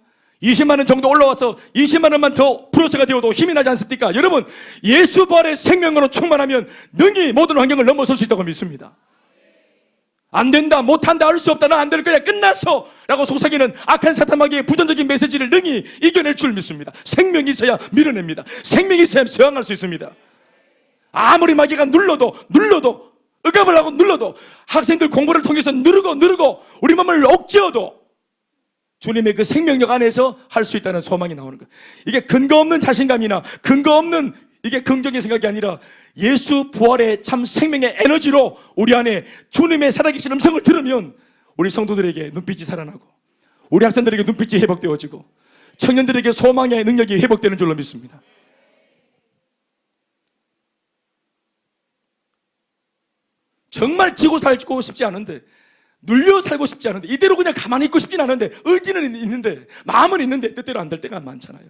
20만 원 정도 올라와서 20만 원만 더 플러스가 되어도 힘이 나지 않습니까? 여러분, 예수 부활의 생명으로 충만하면 능히 모든 환경을 넘어설 수 있다고 믿습니다. 안 된다, 못한다, 할 수 없다, 나 안 될 거야, 끝났어 라고 속삭이는 악한 사탄마귀의 부정적인 메시지를 능히 이겨낼 줄 믿습니다. 생명이 있어야 밀어냅니다. 생명이 있어야 저항할 수 있습니다. 아무리 마귀가 눌러도 억압을 하고 눌러도, 학생들 공부를 통해서 누르고 우리 몸을 억제어도 주님의 그 생명력 안에서 할 수 있다는 소망이 나오는 거예요. 이게 근거 없는 자신감이나 근거 없는 이게 긍정의 생각이 아니라 예수 부활의 참 생명의 에너지로 우리 안에 주님의 살아계신 음성을 들으면 우리 성도들에게 눈빛이 살아나고, 우리 학생들에게 눈빛이 회복되어지고, 청년들에게 소망의 능력이 회복되는 줄로 믿습니다. 정말 지고 살고 싶지 않은데, 눌려 살고 싶지 않은데, 이대로 그냥 가만히 있고 싶진 않은데, 의지는 있는데, 마음은 있는데 뜻대로 안 될 때가 많잖아요.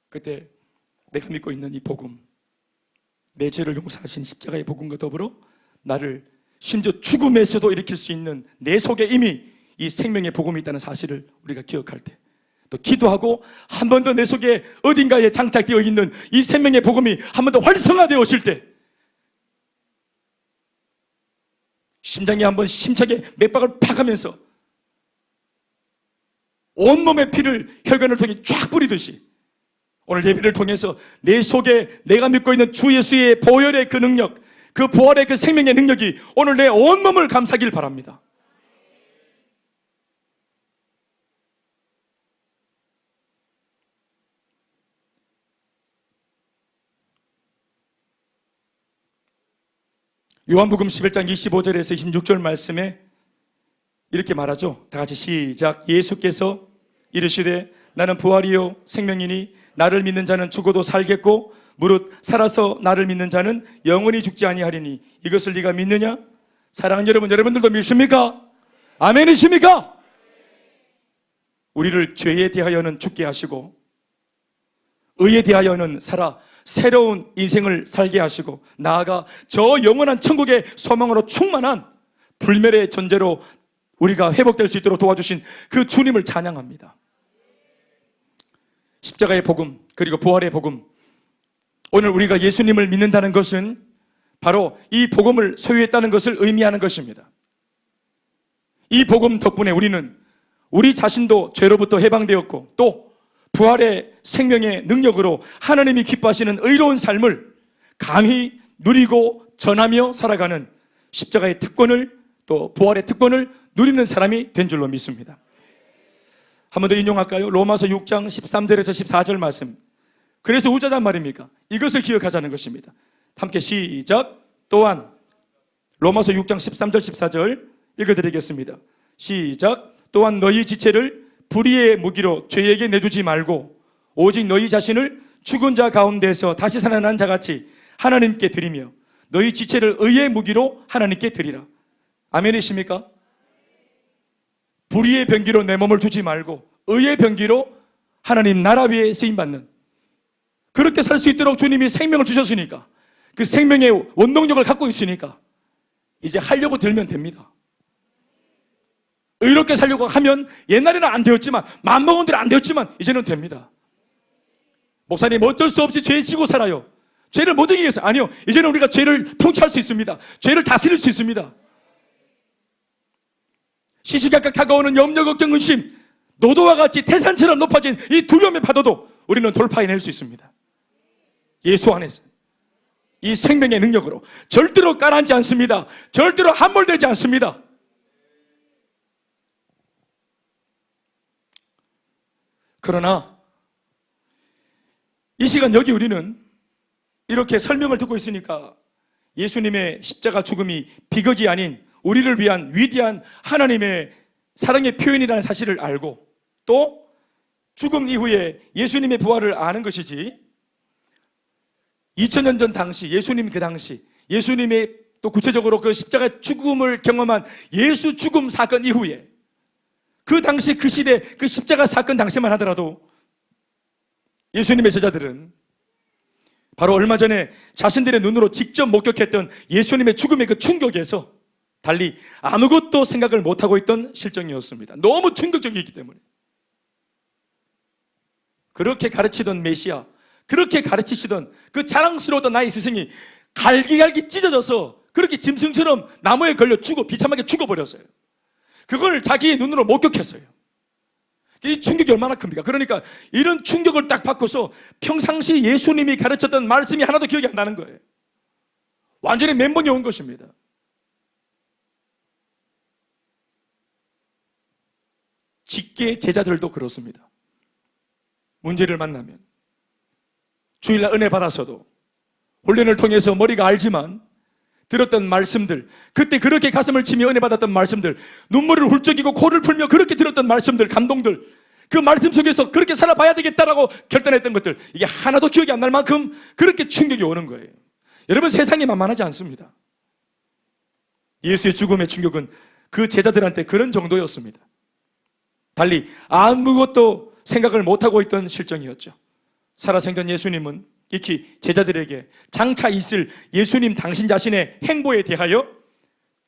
그때 내가 믿고 있는 이 복음, 내 죄를 용서하신 십자가의 복음과 더불어 나를 심지어 죽음에서도 일으킬 수 있는 내 속에 이미 이 생명의 복음이 있다는 사실을 우리가 기억할 때, 또 기도하고 한 번 더 내 속에 어딘가에 장착되어 있는 이 생명의 복음이 한 번 더 활성화되어질 때, 심장이 한번 심차게 맥박을 팍 하면서 온몸의 피를 혈관을 통해 쫙 뿌리듯이, 오늘 예배를 통해서 내 속에 내가 믿고 있는 주 예수의 보혈의 그 능력, 그 부활의 그 생명의 능력이 오늘 내 온몸을 감싸길 바랍니다. 요한복음 11장 25절에서 26절 말씀에 이렇게 말하죠. 다 같이 시작. 예수께서 이르시되 나는 부활이요 생명이니 나를 믿는 자는 죽어도 살겠고 무릇 살아서 나를 믿는 자는 영원히 죽지 아니하리니 이것을 네가 믿느냐? 사랑하는 여러분, 여러분들도 믿습니까? 아멘이십니까? 우리를 죄에 대하여는 죽게 하시고 의에 대하여는 살아 새로운 인생을 살게 하시고 나아가 저 영원한 천국의 소망으로 충만한 불멸의 존재로 우리가 회복될 수 있도록 도와주신 그 주님을 찬양합니다. 십자가의 복음, 그리고 부활의 복음, 오늘 우리가 예수님을 믿는다는 것은 바로 이 복음을 소유했다는 것을 의미하는 것입니다. 이 복음 덕분에 우리는 우리 자신도 죄로부터 해방되었고 또 부활의 생명의 능력으로 하나님이 기뻐하시는 의로운 삶을 감히 누리고 전하며 살아가는 십자가의 특권을, 또 부활의 특권을 누리는 사람이 된 줄로 믿습니다. 한 번 더 인용할까요? 로마서 6장 13절에서 14절 말씀. 그래서 우자단 말입니까? 이것을 기억하자는 것입니다. 함께 시작. 또한 로마서 6장 13절 14절 읽어드리겠습니다. 시작. 또한 너희 지체를 불의의 무기로 죄에게 내두지 말고 오직 너희 자신을 죽은 자 가운데서 다시 살아난 자같이 하나님께 드리며 너희 지체를 의의 무기로 하나님께 드리라. 아멘이십니까? 불의의 병기로 내 몸을 두지 말고 의의 병기로 하나님 나라 위에 쓰임받는, 그렇게 살 수 있도록 주님이 생명을 주셨으니까, 그 생명의 원동력을 갖고 있으니까 이제 하려고 들면 됩니다. 의롭게 살려고 하면 옛날에는 안 되었지만, 맘먹은 대로 안 되었지만 이제는 됩니다. 목사님 어쩔 수 없이 죄에 지고 살아요. 죄를 못 이기겠어요. 아니요, 이제는 우리가 죄를 통치할 수 있습니다. 죄를 다스릴 수 있습니다. 시시각각 다가오는 염려, 걱정, 의심, 노도와 같이 태산처럼 높아진 이 두려움의 파도도 우리는 돌파해낼 수 있습니다. 예수 안에서 이 생명의 능력으로 절대로 가라앉지 않습니다. 절대로 함몰되지 않습니다. 그러나 이 시간 여기 우리는 이렇게 설명을 듣고 있으니까 예수님의 십자가 죽음이 비극이 아닌 우리를 위한 위대한 하나님의 사랑의 표현이라는 사실을 알고 또 죽음 이후에 예수님의 부활을 아는 것이지, 2000년 전 당시 예수님, 그 당시 예수님의 또 구체적으로 그 십자가 죽음을 경험한 예수 죽음 사건 이후에 그 당시 그 시대 그 십자가 사건 당시만 하더라도 예수님의 제자들은 바로 얼마 전에 자신들의 눈으로 직접 목격했던 예수님의 죽음의 그 충격에서 달리 아무것도 생각을 못하고 있던 실정이었습니다. 너무 충격적이기 때문에. 그렇게 가르치던 메시아, 그렇게 가르치시던 그 자랑스러웠던 나의 스승이 갈기갈기 찢어져서 그렇게 짐승처럼 나무에 걸려 비참하게 죽어버렸어요. 그걸 자기의 눈으로 목격했어요. 이 충격이 얼마나 큽니까? 그러니까 이런 충격을 딱 받고서 평상시 예수님이 가르쳤던 말씀이 하나도 기억이 안 나는 거예요. 완전히 멘붕이 온 것입니다. 직계 제자들도 그렇습니다. 문제를 만나면 주일날 은혜 받아서도 훈련을 통해서 머리가 알지만 들었던 말씀들, 그때 그렇게 가슴을 치며 은혜 받았던 말씀들, 눈물을 훌쩍이고 코를 풀며 그렇게 들었던 말씀들, 감동들, 그 말씀 속에서 그렇게 살아봐야 되겠다라고 결단했던 것들, 이게 하나도 기억이 안 날 만큼 그렇게 충격이 오는 거예요. 여러분, 세상이 만만하지 않습니다. 예수의 죽음의 충격은 그 제자들한테 그런 정도였습니다. 달리 아무것도 생각을 못하고 있던 실정이었죠. 살아생전 예수님은 익히 제자들에게 장차 있을 예수님 당신 자신의 행보에 대하여,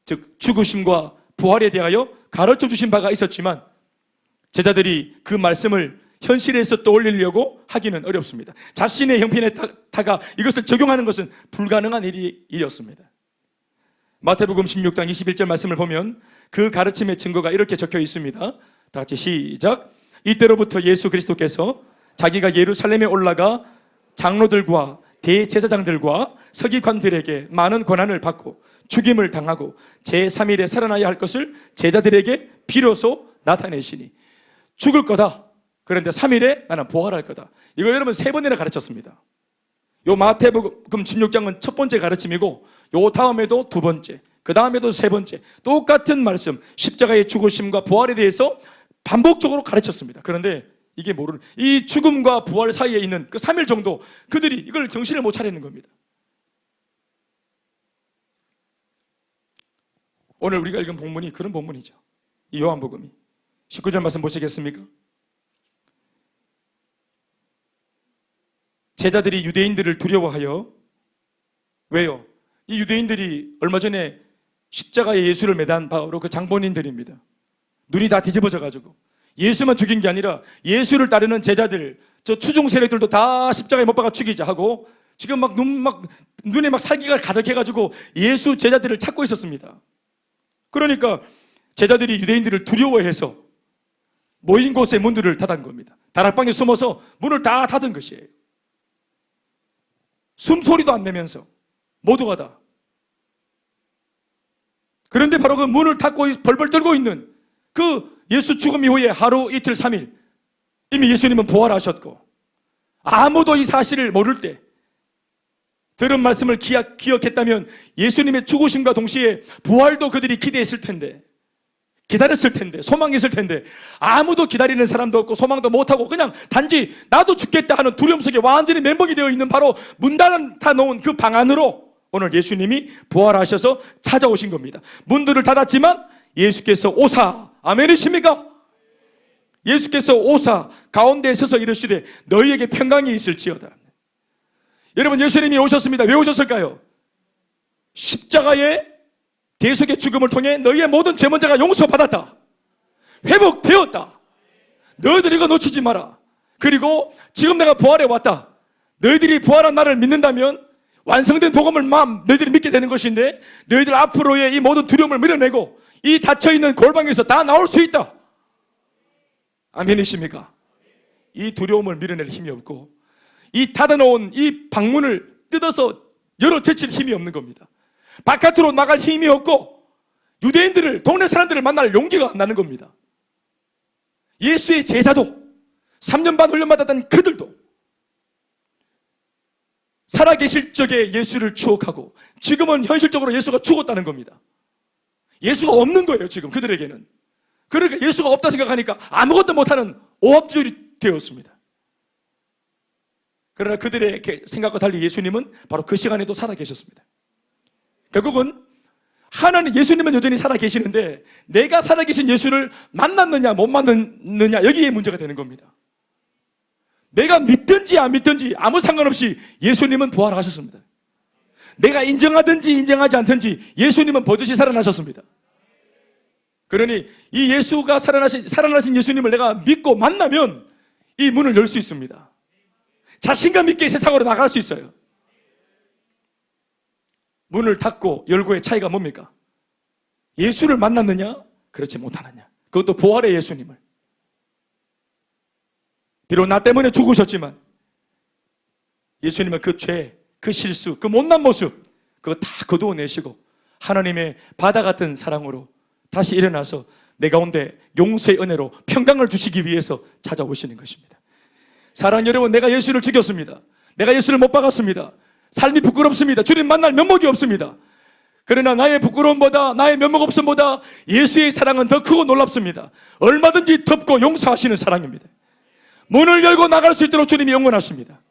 즉 죽으심과 부활에 대하여 가르쳐 주신 바가 있었지만 제자들이 그 말씀을 현실에서 떠올리려고 하기는 어렵습니다. 자신의 형편에다가 이것을 적용하는 것은 불가능한 일이었습니다. 마태복음 16장 21절 말씀을 보면 그 가르침의 증거가 이렇게 적혀 있습니다. 다 같이 시작. 이때로부터 예수 그리스도께서 자기가 예루살렘에 올라가 장로들과 대제사장들과 서기관들에게 많은 고난을 받고 죽임을 당하고 제3일에 살아나야 할 것을 제자들에게 비로소 나타내시니 죽을 거다. 그런데 3일에 나는 부활할 거다. 이거 여러분 3번이나 가르쳤습니다. 요 마태복음 16장은 첫 번째 가르침이고 요 다음에도 2번째, 그 다음에도 3번째 똑같은 말씀, 십자가의 죽으심과 부활에 대해서 반복적으로 가르쳤습니다. 그런데 이게 모르는, 이 죽음과 부활 사이에 있는 그 3일 정도 그들이 이걸 정신을 못 차리는 겁니다. 오늘 우리가 읽은 본문이 그런 본문이죠. 이 요한복음이 19절 말씀 보시겠습니까? 제자들이 유대인들을 두려워하여, 왜요? 이 유대인들이 얼마 전에 십자가에 예수를 매단 바로 그 장본인들입니다. 눈이 다 뒤집어져 가지고 예수만 죽인 게 아니라 예수를 따르는 제자들, 저 추종 세력들도 다 십자가에 못 박아 죽이자 하고 지금 눈에 막 살기가 가득해 가지고 예수 제자들을 찾고 있었습니다. 그러니까 제자들이 유대인들을 두려워해서 모인 곳에 문들을 닫은 겁니다. 다락방에 숨어서 문을 다 닫은 것이에요. 숨소리도 안 내면서 모두가 다. 그런데 바로 그 문을 닫고 벌벌 떨고 있는 그 예수 죽음 이후에 하루, 이틀, 3일 이미 예수님은 부활하셨고 아무도 이 사실을 모를 때 들은 말씀을 기억했다면 예수님의 죽으심과 동시에 부활도 그들이 기대했을 텐데, 기다렸을 텐데, 소망했을 텐데 아무도 기다리는 사람도 없고 소망도 못하고 그냥 단지 나도 죽겠다 하는 두려움 속에 완전히 멘붕이 되어 있는 바로 문 닫아놓은 그 방 안으로 오늘 예수님이 부활하셔서 찾아오신 겁니다. 문들을 닫았지만 예수께서 오사, 아멘이십니까? 예수께서 오사 가운데에 서서 이르시되 너희에게 평강이 있을지어다. 여러분, 예수님이 오셨습니다. 왜 오셨을까요? 십자가의 대속의 죽음을 통해 너희의 모든 죄 문제가 용서받았다, 회복되었다. 너희들 이거 놓치지 마라. 그리고 지금 내가 부활해 왔다. 너희들이 부활한 나를 믿는다면 완성된 복음을 너희들이 믿게 되는 것인데 너희들 앞으로의 이 모든 두려움을 밀어내고 이 닫혀있는 골방에서 다 나올 수 있다. 아멘이십니까? 이 두려움을 밀어낼 힘이 없고 이 닫아놓은 이 방문을 뜯어서 열어 제칠 힘이 없는 겁니다. 바깥으로 나갈 힘이 없고 유대인들을, 동네 사람들을 만날 용기가 안 나는 겁니다. 예수의 제자도 3년 반 훈련 받았던 그들도 살아계실 적에 예수를 추억하고 지금은 현실적으로 예수가 죽었다는 겁니다. 예수가 없는 거예요 지금 그들에게는. 그러니까 예수가 없다 생각하니까 아무것도 못하는 오합지졸이 되었습니다. 그러나 그들의 생각과 달리 예수님은 바로 그 시간에도 살아계셨습니다. 결국은 하나님, 예수님은 여전히 살아계시는데 내가 살아계신 예수를 만났느냐 못 만났느냐 여기에 문제가 되는 겁니다. 내가 믿든지 안 믿든지 아무 상관없이 예수님은 부활하셨습니다. 내가 인정하든지 인정하지 않든지 예수님은 버젓이 살아나셨습니다. 그러니 이 예수가 살아나신 예수님을 내가 믿고 만나면 이 문을 열 수 있습니다. 자신감 있게 세상으로 나갈 수 있어요. 문을 닫고 열고의 차이가 뭡니까? 예수를 만났느냐, 그렇지 못하느냐. 그것도 부활의 예수님을. 비록 나 때문에 죽으셨지만 예수님은 그 죄, 그 실수, 그 못난 모습 그거 다 거두어내시고 하나님의 바다 같은 사랑으로 다시 일어나서 내 가운데 용서의 은혜로 평강을 주시기 위해서 찾아오시는 것입니다. 사랑하는 여러분, 내가 예수를 죽였습니다. 내가 예수를 못 박았습니다. 삶이 부끄럽습니다. 주님 만날 면목이 없습니다. 그러나 나의 부끄러움보다, 나의 면목 없음보다 예수의 사랑은 더 크고 놀랍습니다. 얼마든지 덮고 용서하시는 사랑입니다. 문을 열고 나갈 수 있도록 주님이 영원하십니다.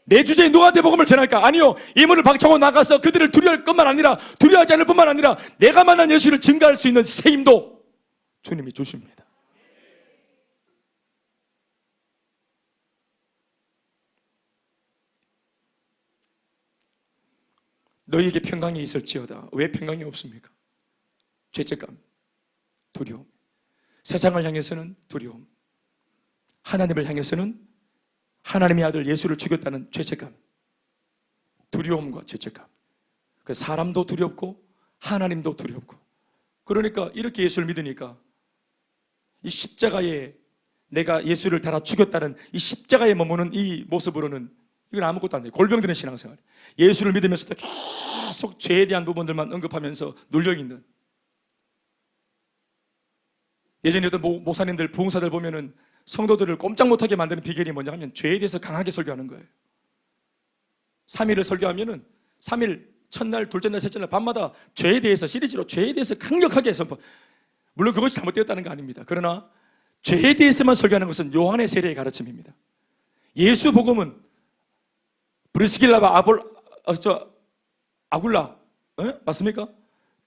내 주제에 누구한테 복음을 전할까? 아니요, 이 문을 박차고 나가서 그들을 두려워할 것만 아니라, 두려워하지 않을 뿐만 아니라 내가 만난 예수를 증가할 수 있는 새 힘도 주님이 주십니다. 너희에게 평강이 있을지어다. 왜 평강이 없습니까? 죄책감. 두려움. 세상을 향해서는 두려움. 하나님을 향해서는 하나님의 아들 예수를 죽였다는 죄책감. 두려움과 죄책감. 그 사람도 두렵고 하나님도 두렵고. 그러니까 이렇게 예수를 믿으니까 이 십자가에 내가 예수를 달아 죽였다는 이 십자가에 머무는 이 모습으로는 이건 아무것도 안 돼요. 골병드는 신앙생활. 예수를 믿으면서도 계속 죄에 대한 부분들만 언급하면서 눌려있는. 예전에 어떤 목사님들, 부흥사들 보면은 성도들을 꼼짝 못하게 만드는 비결이 뭐냐 하면 죄에 대해서 강하게 설교하는 거예요. 3일을 설교하면은 3일, 첫날, 둘째 날, 셋째 날 밤마다 죄에 대해서 시리즈로 죄에 대해서 강력하게 선포. 물론 그것이 잘못되었다는 거 아닙니다. 그러나 죄에 대해서만 설교하는 것은 요한의 세례의 가르침입니다. 예수 복음은 브리스길라와 아굴라, 맞습니까?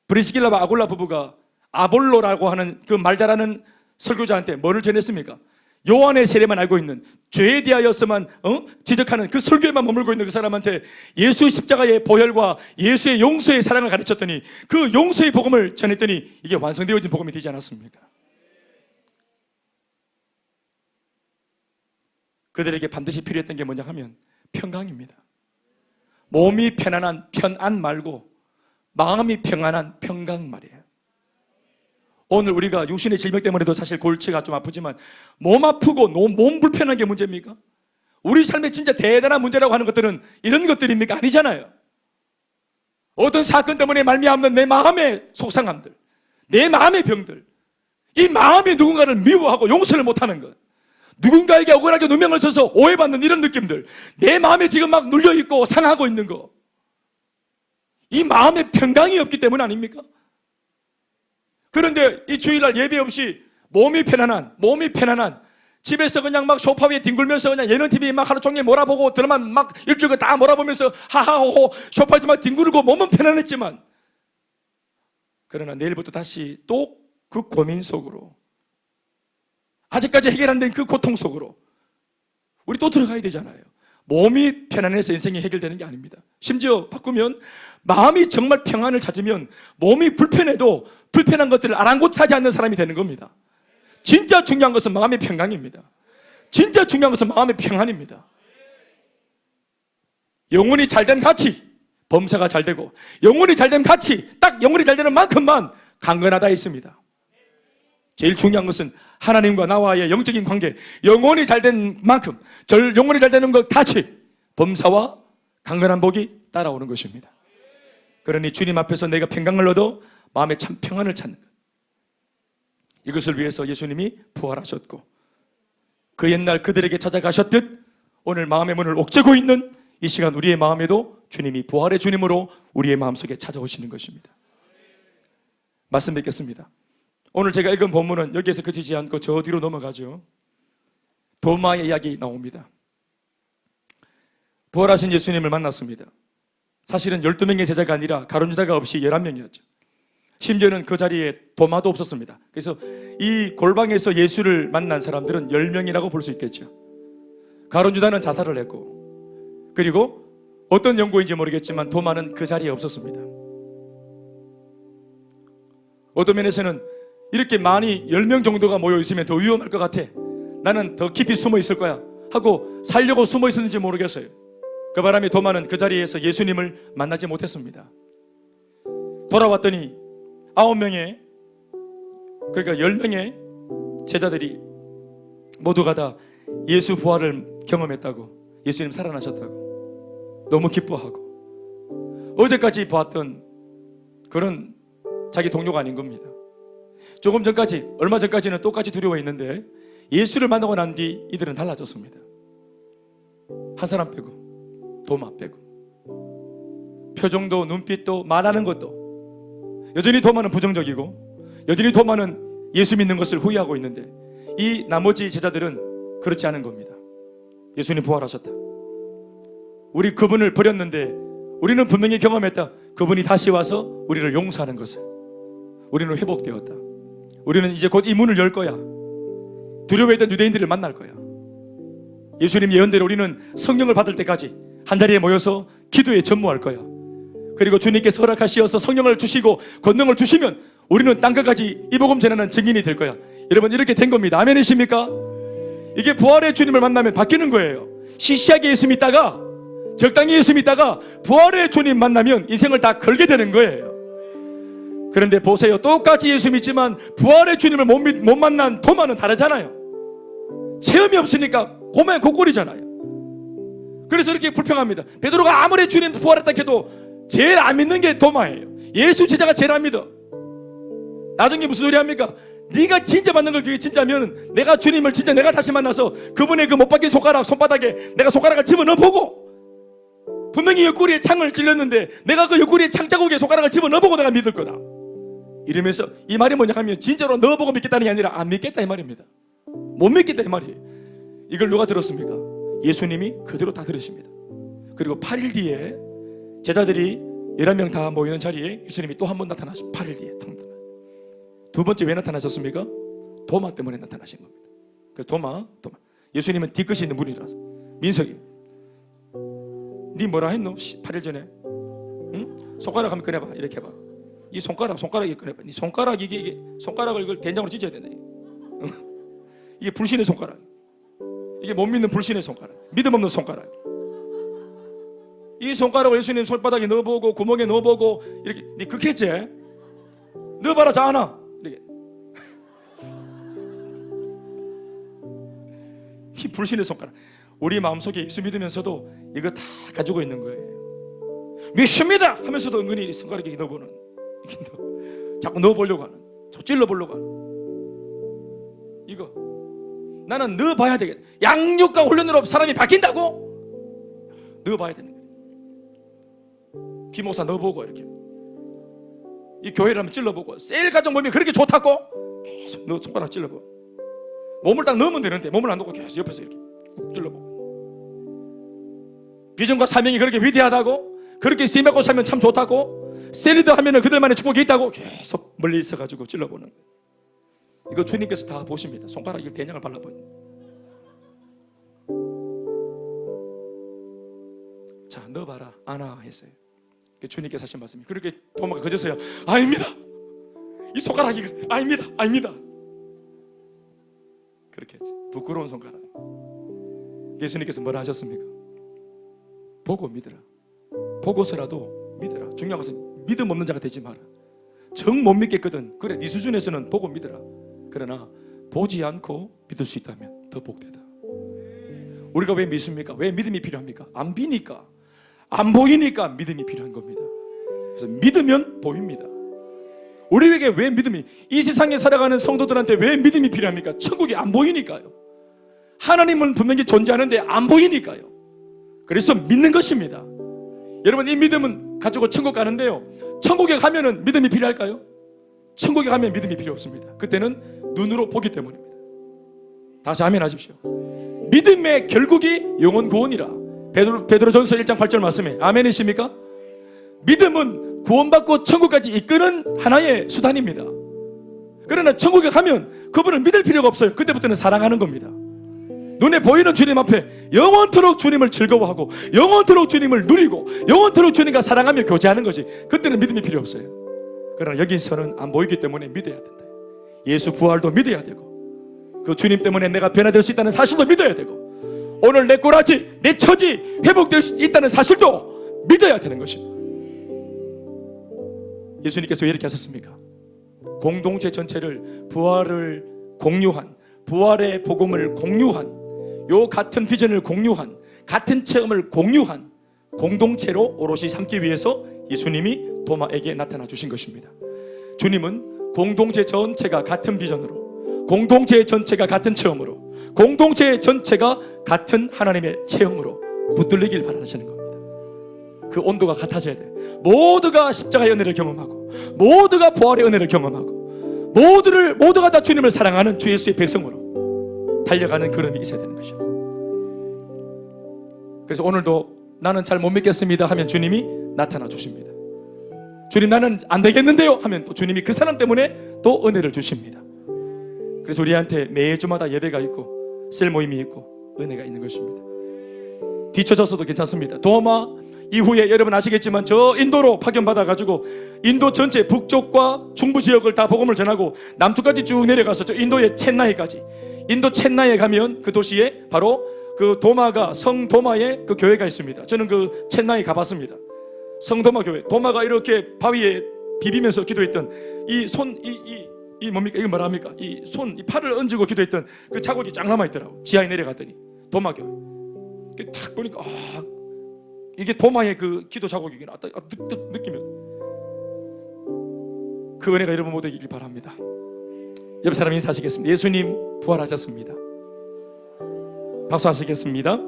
브리스길라와 아굴라 부부가 아볼로라고 하는 그 말 잘하는 설교자한테 뭐를 전했습니까? 요한의 세례만 알고 있는, 죄에 대하여서만 지적하는 그 설교에만 머물고 있는 그 사람한테 예수 십자가의 보혈과 예수의 용서의 사랑을 가르쳤더니 그 용서의 복음을 전했더니 이게 완성되어진 복음이 되지 않았습니까? 그들에게 반드시 필요했던 게 뭐냐 하면 평강입니다. 몸이 편안한 편안 말고 마음이 평안한 평강 말이에요. 오늘 우리가 육신의 질병 때문에도 사실 골치가 좀 아프지만 몸 아프고 몸 불편한 게 문제입니까? 우리 삶에 진짜 대단한 문제라고 하는 것들은 이런 것들입니까? 아니잖아요. 어떤 사건 때문에 말미암는 내 마음의 속상함들, 내 마음의 병들, 이 마음이 누군가를 미워하고 용서를 못하는 것, 누군가에게 억울하게 누명을 써서 오해받는 이런 느낌들, 내 마음에 지금 막 눌려있고 상하고 있는 거, 이 마음에 평강이 없기 때문 아닙니까? 그런데 이 주일날 예배 없이 몸이 편안한 집에서 그냥 막 소파 위에 뒹굴면서 그냥 예능 TV 막 하루 종일 몰아보고 드라마 막 일주일 다 몰아보면서 하하호호 소파에서 막 뒹구르고 몸은 편안했지만, 그러나 내일부터 다시 또 그 고민 속으로, 아직까지 해결 안 된 그 고통 속으로 우리 또 들어가야 되잖아요. 몸이 편안해서 인생이 해결되는 게 아닙니다. 심지어 바꾸면 마음이 정말 평안을 찾으면 몸이 불편해도 불편한 것들을 아랑곳하지 않는 사람이 되는 겁니다. 진짜 중요한 것은 마음의 평강입니다. 진짜 중요한 것은 마음의 평안입니다. 영혼이 잘된 같이 범사가 잘 되고, 영혼이 잘된 같이 딱 영혼이 잘 되는 만큼만 강건하다 있습니다. 제일 중요한 것은 하나님과 나와의 영적인 관계, 영혼이 잘된 만큼, 영혼이 잘 되는 것 같이 범사와 강건한 복이 따라오는 것입니다. 그러니 주님 앞에서 내가 평강을 얻어 마음에 참 평안을 찾는 것, 이것을 위해서 예수님이 부활하셨고 그 옛날 그들에게 찾아가셨듯 오늘 마음의 문을 옥죄고 있는 이 시간 우리의 마음에도 주님이 부활의 주님으로 우리의 마음속에 찾아오시는 것입니다. 말씀 뵙겠습니다. 오늘 제가 읽은 본문은 여기에서 그치지 않고 저 뒤로 넘어가죠. 도마의 이야기 나옵니다. 부활하신 예수님을 만났습니다. 사실은 12명의 제자가 아니라 가룟유다가 없이 11명이었죠. 심지어는 그 자리에 도마도 없었습니다. 그래서 이 골방에서 예수를 만난 사람들은 10명이라고 볼 수 있겠죠. 가룟유다는 자살을 했고, 그리고 어떤 연고인지 모르겠지만 도마는 그 자리에 없었습니다. 어떤 면에서는 이렇게 많이 10명 정도가 모여 있으면 더 위험할 것 같아, 나는 더 깊이 숨어 있을 거야 하고 살려고 숨어 있었는지 모르겠어요. 그 바람에 도마는 그 자리에서 예수님을 만나지 못했습니다. 돌아왔더니 9명의, 그러니까 10명의 제자들이 모두가 다 예수 부활을 경험했다고, 예수님 살아나셨다고 너무 기뻐하고, 어제까지 보았던 그런 자기 동료가 아닌 겁니다. 조금 전까지, 얼마 전까지는 똑같이 두려워했는데 예수를 만나고 난 뒤 이들은 달라졌습니다. 한 사람 빼고, 도마 빼고. 표정도 눈빛도 말하는 것도 여전히 도마는 부정적이고, 여전히 도마는 예수 믿는 것을 후회하고 있는데, 이 나머지 제자들은 그렇지 않은 겁니다. 예수님 부활하셨다, 우리 그분을 버렸는데 우리는 분명히 경험했다, 그분이 다시 와서 우리를 용서하는 것을, 우리는 회복되었다, 우리는 이제 곧 이 문을 열 거야, 두려워했던 유대인들을 만날 거야. 예수님 예언대로 우리는 성령을 받을 때까지 한자리에 모여서 기도에 전무할 거야. 그리고 주님께서 허락하시어서 성령을 주시고 권능을 주시면 우리는 땅끝까지 이 복음 전하는 증인이 될 거야. 여러분, 이렇게 된 겁니다. 아멘이십니까? 이게 부활의 주님을 만나면 바뀌는 거예요. 시시하게 예수 믿다가, 적당히 예수 믿다가 부활의 주님 만나면 인생을 다 걸게 되는 거예요. 그런데 보세요, 똑같이 예수 믿지만 부활의 주님을 못 만난 도마는 다르잖아요. 체험이 없으니까 고만 고꼴이잖아요. 그래서 이렇게 불평합니다. 베드로가 아무리 주님 부활했다 해도 제일 안 믿는 게 도마예요. 예수 제자가 제일 안 믿어. 나중에 무슨 소리 합니까? 네가 진짜 받는 걸 그게 진짜면 내가 주님을 진짜 내가 다시 만나서 그분의 그 못 박힌 손바닥에 내가 손가락을 집어넣어 보고, 분명히 옆구리에 창을 찔렀는데 내가 그 옆구리에 창자국에 손가락을 집어넣어 보고 내가 믿을 거다, 이러면서 이 말이 뭐냐 하면 진짜로 넣어보고 믿겠다는 게 아니라 안 믿겠다 이 말입니다. 못 믿겠다 이 말이에요. 이걸 누가 들었습니까? 예수님이 그대로 다 들으십니다. 그리고 8일 뒤에 제자들이 11명 다 모이는 자리에 예수님이 또 한 번 나타나십니다. 8일 뒤에 두 번째 왜 나타나셨습니까? 도마 때문에 나타나신 겁니다. 그 도마. 예수님은 뒤끝이 있는 분이라서. 민석이, 네 뭐라 했노? 8일 전에. 응? 손가락 한번 꺼내봐. 이렇게 해봐. 이 손가락 꺼내봐. 네 손가락 이게 손가락을 이걸 된장으로 찢어야 된다. 이게 불신의 손가락. 이게 못 믿는 불신의 손가락. 믿음 없는 손가락. 이 손가락을 예수님 손바닥에 넣어보고 구멍에 넣어보고 이렇게. 네 그렇게 했지? 넣어봐라 자하나. 이렇게. 이 불신의 손가락. 우리 마음속에 예수 믿으면서도 이거 다 가지고 있는 거예요. 믿습니다 하면서도 은근히 손가락에 넣어보는, 자꾸 넣어보려고 하는, 찔러보려고 하는 이거. 나는 넣어봐야 되겠다. 양육과 훈련으로 사람이 바뀐다고? 넣어봐야 되는 거예요. 김목사 넣어보고 이렇게 이 교회를 한번 찔러보고, 셀 가정 몸이 그렇게 좋다고 계속 너 손가락 찔러보고, 몸을 딱 넣으면 되는데 몸을 안 넣고 계속 옆에서 이렇게 찔러보고, 비전과 사명이 그렇게 위대하다고, 그렇게 쓰임받고 살면 참 좋다고, 셀리더 하면은 그들만의 축복이 있다고 계속 멀리 있어가지고 찔러보는 거예요. 이거 주님께서 다 보십니다. 손가락에 대장을 발라버립니다. 자, 넣어봐라 아나 했어요. 주님께서 하신 말씀이. 그렇게 도마가 거저서야 아닙니다, 이 손가락이 아닙니다 그렇게 했지. 부끄러운 손가락. 예수님께서 뭐라 하셨습니까? 보고 믿으라. 보고서라도 믿으라. 중요한 것은 믿음 없는 자가 되지 마라. 정 못 믿겠거든. 그래, 네 수준에서는 보고 믿으라. 그러나 보지 않고 믿을 수 있다면 더 복되다. 우리가 왜 믿습니까? 왜 믿음이 필요합니까? 안 비니까, 안 보이니까 믿음이 필요한 겁니다. 그래서 믿으면 보입니다. 우리에게 왜 믿음이, 이 세상에 살아가는 성도들한테 왜 믿음이 필요합니까? 천국이 안 보이니까요. 하나님은 분명히 존재하는데 안 보이니까요. 그래서 믿는 것입니다. 여러분, 이 믿음은 가지고 천국 가는데요, 천국에 가면은 믿음이 필요할까요? 천국에 가면 믿음이 필요 없습니다. 그때는 눈으로 보기 때문입니다. 다시 아멘 하십시오. 믿음의 결국이 영혼 구원이라. 베드로전서 1장 8절 말씀에 아멘이십니까? 믿음은 구원받고 천국까지 이끄는 하나의 수단입니다. 그러나 천국에 가면 그분을 믿을 필요가 없어요. 그때부터는 사랑하는 겁니다. 눈에 보이는 주님 앞에 영원토록 주님을 즐거워하고 영원토록 주님을 누리고 영원토록 주님과 사랑하며 교제하는 것이, 그때는 믿음이 필요 없어요. 그러나 여기서는 안 보이기 때문에 믿어야 된다. 예수 부활도 믿어야 되고, 그 주님 때문에 내가 변화될 수 있다는 사실도 믿어야 되고, 오늘 내 꼬라지, 내 처지 회복될 수 있다는 사실도 믿어야 되는 것입니다. 예수님께서 왜 이렇게 하셨습니까? 공동체 전체를 부활을 공유한, 부활의 복음을 공유한, 요 같은 비전을 공유한, 같은 체험을 공유한 공동체로 오롯이 삼기 위해서 예수님이 도마에게 나타나 주신 것입니다. 주님은 공동체 전체가 같은 비전으로, 공동체 전체가 같은 체험으로, 공동체 전체가 같은 하나님의 체험으로 붙들리길 바라시는 겁니다. 그 온도가 같아져야 돼. 모두가 십자가의 은혜를 경험하고, 모두가 부활의 은혜를 경험하고, 모두가 다 주님을 사랑하는 주 예수의 백성으로 달려가는 걸음이 있어야 되는 것이죠. 그래서 오늘도 나는 잘 못 믿겠습니다 하면 주님이 나타나 주십니다. 주님 나는 안 되겠는데요 하면 또 주님이 그 사람 때문에 또 은혜를 주십니다. 그래서 우리한테 매주마다 예배가 있고 셀 모임이 있고 은혜가 있는 것입니다. 뒤쳐져서도 괜찮습니다. 도마 이후에 여러분 아시겠지만 저 인도로 파견받아가지고 인도 전체 북쪽과 중부 지역을 다 복음을 전하고 남쪽까지 쭉 내려가서 저 인도의 첸나이까지, 인도 첸나이에 가면 그 도시에 바로 그 도마가, 성 도마에 그 교회가 있습니다. 저는 그 첸나이 가봤습니다. 성 도마 교회, 도마가 이렇게 바위에 비비면서 기도했던 이 뭡니까? 이거 뭐랍니까? 이 팔을 얹고 기도했던 그 자국이 쫙 남아있더라고. 지하에 내려갔더니 도마 교회 딱 보니까 이게 도마의 그 기도 자국이구나 득득 느끼면 그 은혜가 여러분 모두에게 있길 바랍니다. 옆 사람 인사하시겠습니다. 예수님 부활하셨습니다. 박수하시겠습니다.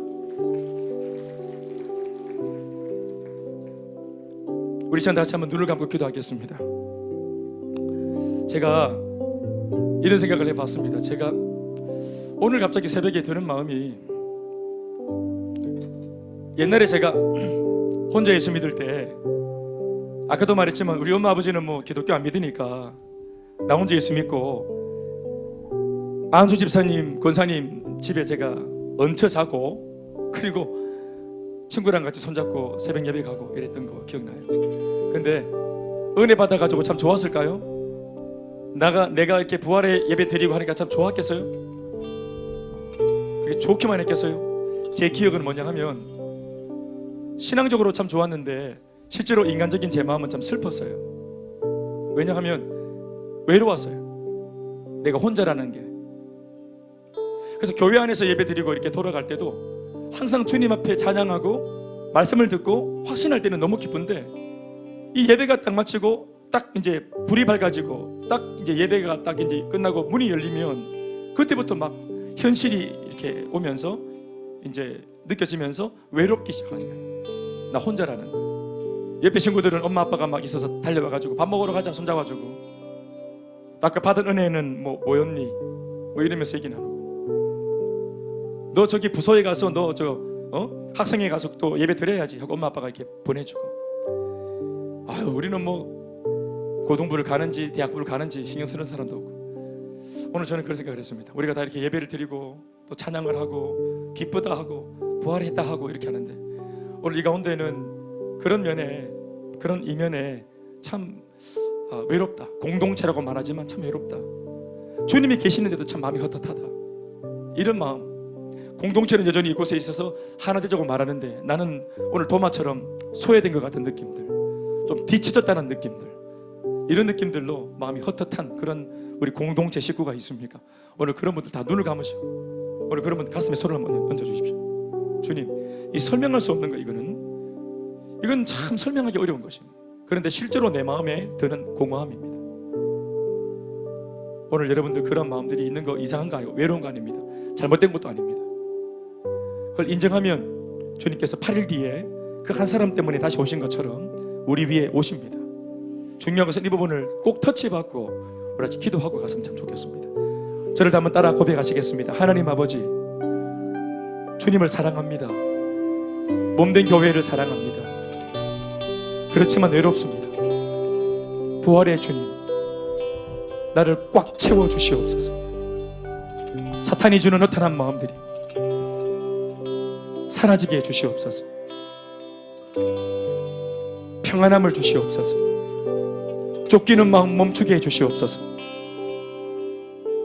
우리 시간 다 같이 한번 눈을 감고 기도하겠습니다. 제가 이런 생각을 해봤습니다. 제가 오늘 갑자기 새벽에 드는 마음이, 옛날에 제가 혼자 예수 믿을 때, 아까도 말했지만 우리 엄마 아버지는 뭐 기독교 안 믿으니까 나 혼자 예수 믿고 안수 집사님, 권사님 집에 제가 얹혀 자고, 그리고 친구랑 같이 손잡고 새벽 예배 가고 이랬던 거 기억나요. 근데 은혜 받아가지고 참 좋았을까요? 내가 이렇게 부활의 예배 드리고 하니까 참 좋았겠어요? 그게 좋기만 했겠어요? 제 기억은 뭐냐 하면 신앙적으로 참 좋았는데 실제로 인간적인 제 마음은 참 슬펐어요. 왜냐하면 외로웠어요. 내가 혼자라는 게. 그래서 교회 안에서 예배 드리고 이렇게 돌아갈 때도 항상 주님 앞에 찬양하고 말씀을 듣고 확신할 때는 너무 기쁜데, 이 예배가 딱 마치고 딱 이제 불이 밝아지고 딱 이제 예배가 딱 이제 끝나고 문이 열리면 그때부터 막 현실이 이렇게 오면서 이제 느껴지면서 외롭기 시작하는 거예요. 나 혼자라는 거예요. 옆에 친구들은 엄마 아빠가 막 있어서 달려와가지고 밥 먹으러 가자 손잡아주고, 아까 받은 은혜는 뭐였니? 뭐 이러면서 얘기 나누고, 너 저기 부서에 가서 너 학생회 가서 또 예배 드려야지 하고 엄마 아빠가 이렇게 보내주고, 아유 우리는 뭐 고등부를 가는지 대학부를 가는지 신경 쓰는 사람도 없고. 오늘 저는 그런 생각을 했습니다. 우리가 다 이렇게 예배를 드리고 또 찬양을 하고 기쁘다 하고 부활했다 하고 이렇게 하는데, 오늘 이 가운데는 그런 면에, 그런 이면에 참 외롭다. 공동체라고 말하지만 참 외롭다. 주님이 계시는데도 참 마음이 헛헛하다. 이런 마음. 공동체는 여전히 이곳에 있어서 하나 되자고 말하는데 나는 오늘 도마처럼 소외된 것 같은 느낌들, 좀 뒤처졌다는 느낌들, 이런 느낌들로 마음이 헛헛한 그런 우리 공동체 식구가 있습니까? 오늘 그런 분들 다 눈을 감으시고 오늘 그런 분들 가슴에 손을 한번 얹어주십시오. 주님, 이 설명할 수 없는 거, 이건 참 설명하기 어려운 것입니다. 그런데 실제로 내 마음에 드는 공허함입니다. 오늘 여러분들 그런 마음들이 있는 거 이상한 거 아니고 외로운 거 아닙니다. 잘못된 것도 아닙니다. 그걸 인정하면 주님께서 8일 뒤에 그 한 사람 때문에 다시 오신 것처럼 우리 위에 오십니다. 중요한 것은 이 부분을 꼭 터치받고 우리 같이 기도하고 갔으면 참 좋겠습니다. 저를 한번 따라 고백하시겠습니다. 하나님 아버지, 주님을 사랑합니다. 몸된 교회를 사랑합니다. 그렇지만 외롭습니다. 부활의 주님, 나를 꽉 채워 주시옵소서. 사탄이 주는 허탄한 마음들이 사라지게 해 주시옵소서. 평안함을 주시옵소서. 쫓기는 마음 멈추게 해 주시옵소서.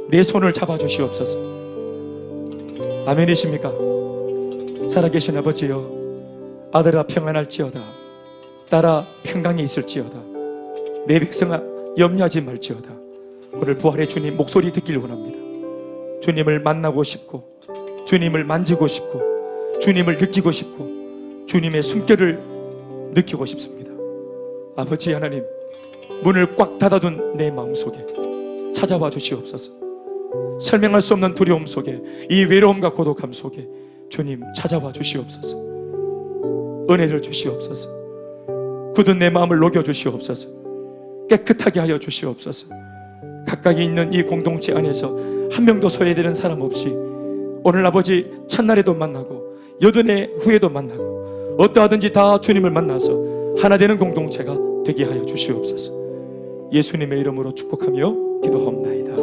내 손을 잡아 주시옵소서. 아멘이십니까? 살아계신 아버지여, 아들아 평안할지어다, 딸아 평강이 있을지어다, 내 백성아 염려하지 말지어다. 오늘 부활의 주님 목소리 듣길 원합니다. 주님을 만나고 싶고, 주님을 만지고 싶고, 주님을 느끼고 싶고, 주님의 숨결을 느끼고 싶습니다. 아버지 하나님, 문을 꽉 닫아둔 내 마음속에 찾아와 주시옵소서. 설명할 수 없는 두려움 속에, 이 외로움과 고독함 속에 주님 찾아와 주시옵소서. 은혜를 주시옵소서. 굳은 내 마음을 녹여 주시옵소서. 깨끗하게 하여 주시옵소서. 각각이 있는 이 공동체 안에서 한 명도 소외되는 사람 없이 오늘 아버지 첫날에도 만나고 여든의 후에도 만나고 어떠하든지 다 주님을 만나서 하나 되는 공동체가 되게 하여 주시옵소서. 예수님의 이름으로 축복하며 기도합나이다.